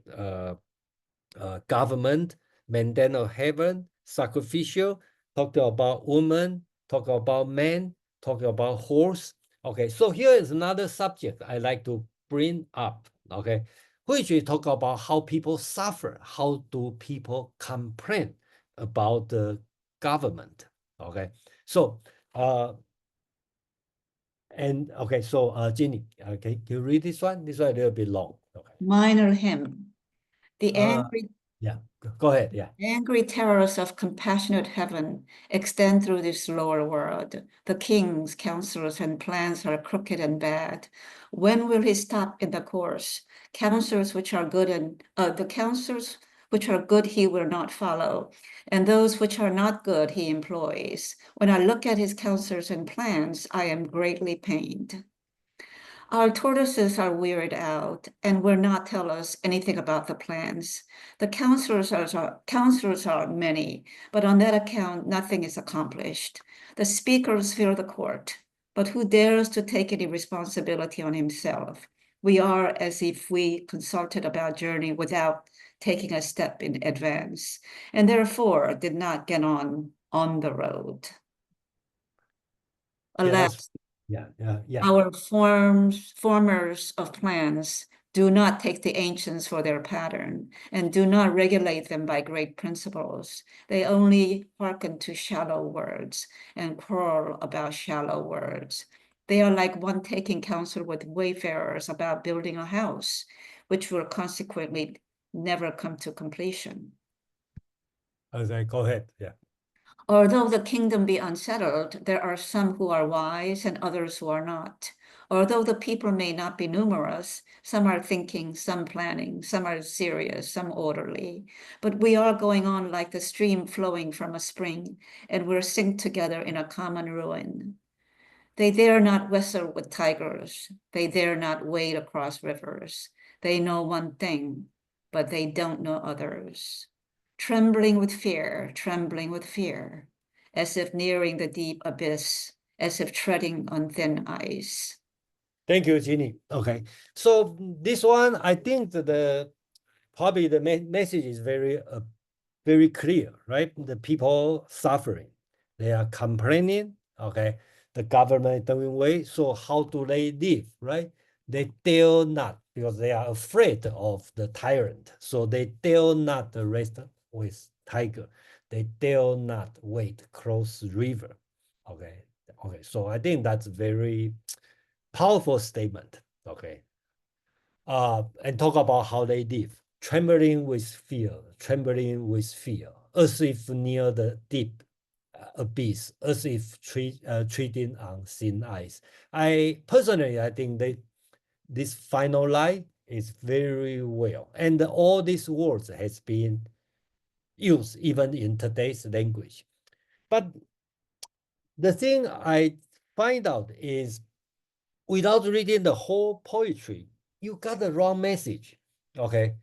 A: government, mandate of heaven, sacrificial, talk about woman, talk about man, talk about horse. Okay, so here is another subject I like to bring up, okay, which we talk about how people suffer, how do people complain about the government, okay? So and okay, so Ginny, okay, can you read this one? This one a little bit long. Okay.
D: Minor hymn. The angry
A: Yeah, go ahead. Yeah.
D: Angry terrors of compassionate heaven extend through this lower world. The king's counsels and plans are crooked and bad. When will he stop in the course? Counsels which are good and the counsels which are good he will not follow, and those which are not good he employs. When I look at his counsels and plans, I am greatly pained. Our tortoises are wearied out and will not tell us anything about the plans. The counselors are many, but on that account, nothing is accomplished. The speakers fill the court, but who dares to take any responsibility on himself? We are as if we consulted about journey without taking a step in advance, and therefore did not get on the road. Alas,
A: yeah.
D: our formers of plans do not take the ancients for their pattern and do not regulate them by great principles. They only hearken to shallow words and quarrel about shallow words. They are like one taking counsel with wayfarers about building a house, which will consequently never come to completion.
A: Okay, go ahead. Yeah.
D: Although the kingdom be unsettled, there are some who are wise and others who are not. Although the people may not be numerous, some are thinking, some planning, some are serious, some orderly. But we are going on like the stream flowing from a spring, and we're synced together in a common ruin. They dare not wrestle with tigers. They dare not wade across rivers. They know one thing, but they don't know others. Trembling with fear, as if nearing the deep abyss, as if treading on thin ice.
A: Thank you, Ginny. Okay, so this one, I think that probably the message is very clear, right? The people suffering, they are complaining. Okay, the government doing way. So how do they live, right? They dare not, because they are afraid of the tyrant. So they dare not rest with tiger. They dare not wade across river. Okay, okay. So I think that's very powerful statement. Okay. And talk about how they live, trembling with fear, as if near the deep abyss, as if treading on thin ice. I personally, I think this final line is very well, and all these words has been use even in today's language. But the thing I find out is without reading the whole poetry, you got the wrong message. Okay.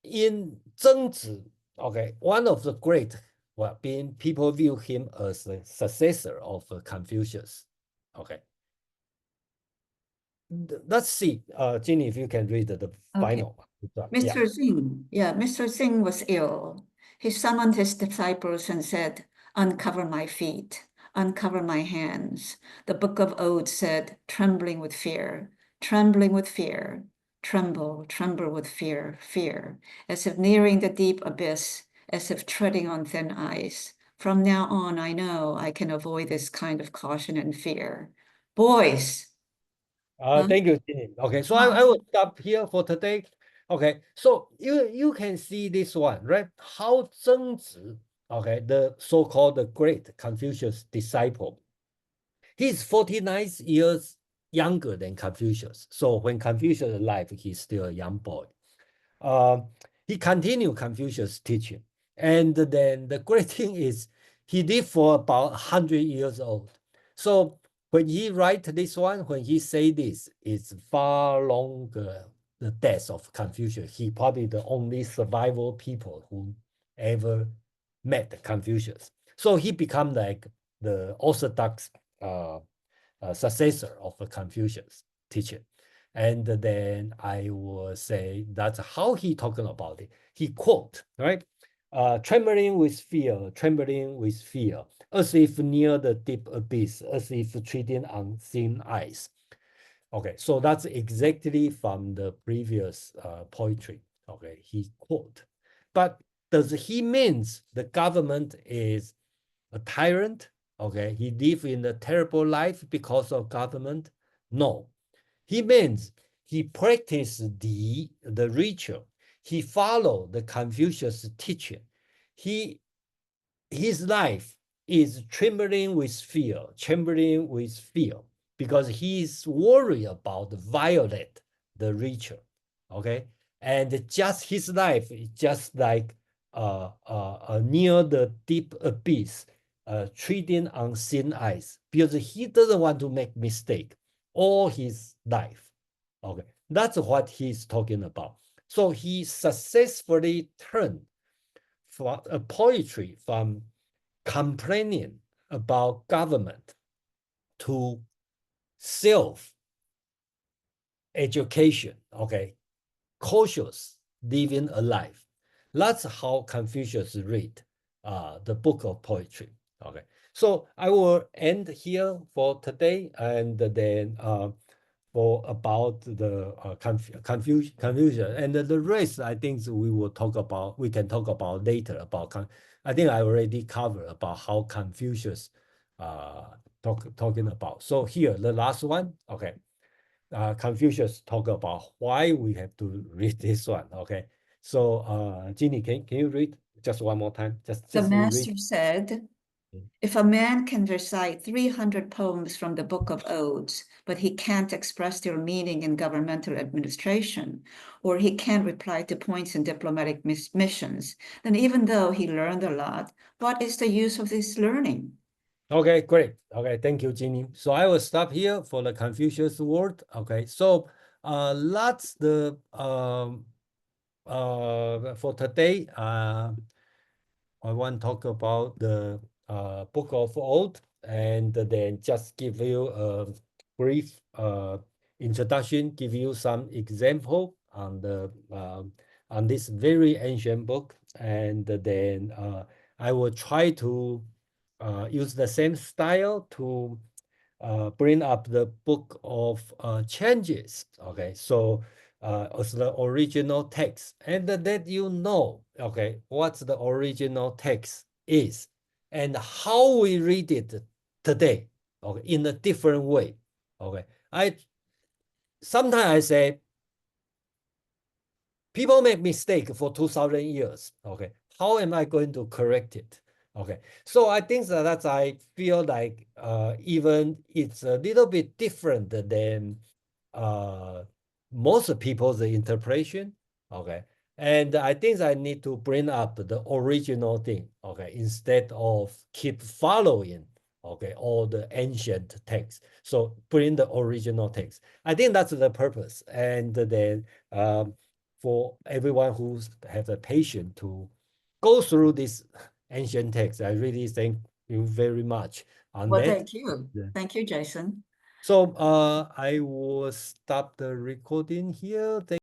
A: In Zhengzi, okay, one of the great, well, being people view him as the successor of Confucius. Okay. Let's see, Ginny, if you can read the final.
D: Mr. Jing, Mr. Jing was ill. He summoned his disciples and said, "Uncover my feet, uncover my hands." The book of Odes said, "Trembling with fear, trembling with fear, tremble, tremble with fear, fear," as if nearing the deep abyss, as if treading on thin ice. From now on, I know I can avoid this kind of caution and fear. Boys.
A: Thank you, Ginny. Okay, so I will stop here for today. Okay, so you can see this one, right? How Zhengzi, okay, the so-called the great Confucius disciple, he's 49 years younger than Confucius. So when Confucius is alive, he's still a young boy. He continued Confucius' teaching. And then the great thing is he lived for about 100 years old. So when he write this one, when he say this, it's far longer the death of Confucius. He probably the only survival people who ever met Confucius. So he become like the orthodox successor of Confucius teaching. And then I will say that's how he talking about it. He quote, right? Trembling with fear, as if near the deep abyss, as if treading on thin ice. Okay, so that's exactly from the previous poetry. Okay, he quote. But does he means the government is a tyrant? Okay, he live in a terrible life because of government? No, he means he practiced the ritual. He followed the Confucius teaching. His life is trembling with fear, because he's worried about violate the ritual. Okay, and just his life is just like near the deep abyss, treading on thin ice, because he doesn't want to make mistake all his life. Okay, that's what he's talking about. So he successfully turned for a poetry from complaining about government to self-education, okay, cautious living a life. That's how Confucius read the book of poetry. Okay, so I will end here for today, and then for about the Confucian, and the rest I think we will talk about. We can talk about later about. I think I already covered about how Confucius talking about. So here the last one. Okay, Confucius talk about why we have to read this one. Okay, so Ginny, can you read just one more time? Just
D: The master
A: read.
D: said, "If a man can recite 300 poems from the book of Odes, but he can't express their meaning in governmental administration, or he can't reply to points in diplomatic missions, then even though he learned a lot, what is the use of this learning?"
A: Okay, great. Okay, thank you, Ginny. So I will stop here for the Confucius word. Okay, so that's the for today. I want to talk about the book of Odes, and then just give you a brief introduction, give you some example on the on this very ancient book, and then I will try to use the same style to bring up the book of changes. Okay, so as the original text, and that you know, okay, what the original text is and how we read it today, okay, in a different way. Okay, sometimes I say people make mistake for 2,000 years. Okay, how am I going to correct it? Okay, so I think that I feel like even it's a little bit different than most people's interpretation. Okay. And I think I need to bring up the original thing, okay, instead of keep following, okay, all the ancient texts. So bring the original text. I think that's the purpose. And then for everyone who have a patience to go through this ancient text, I really thank you very much on
D: Well,
A: that.
D: thank you.
A: Yeah.
D: Thank you, Jason.
A: So I will stop the recording here. Thank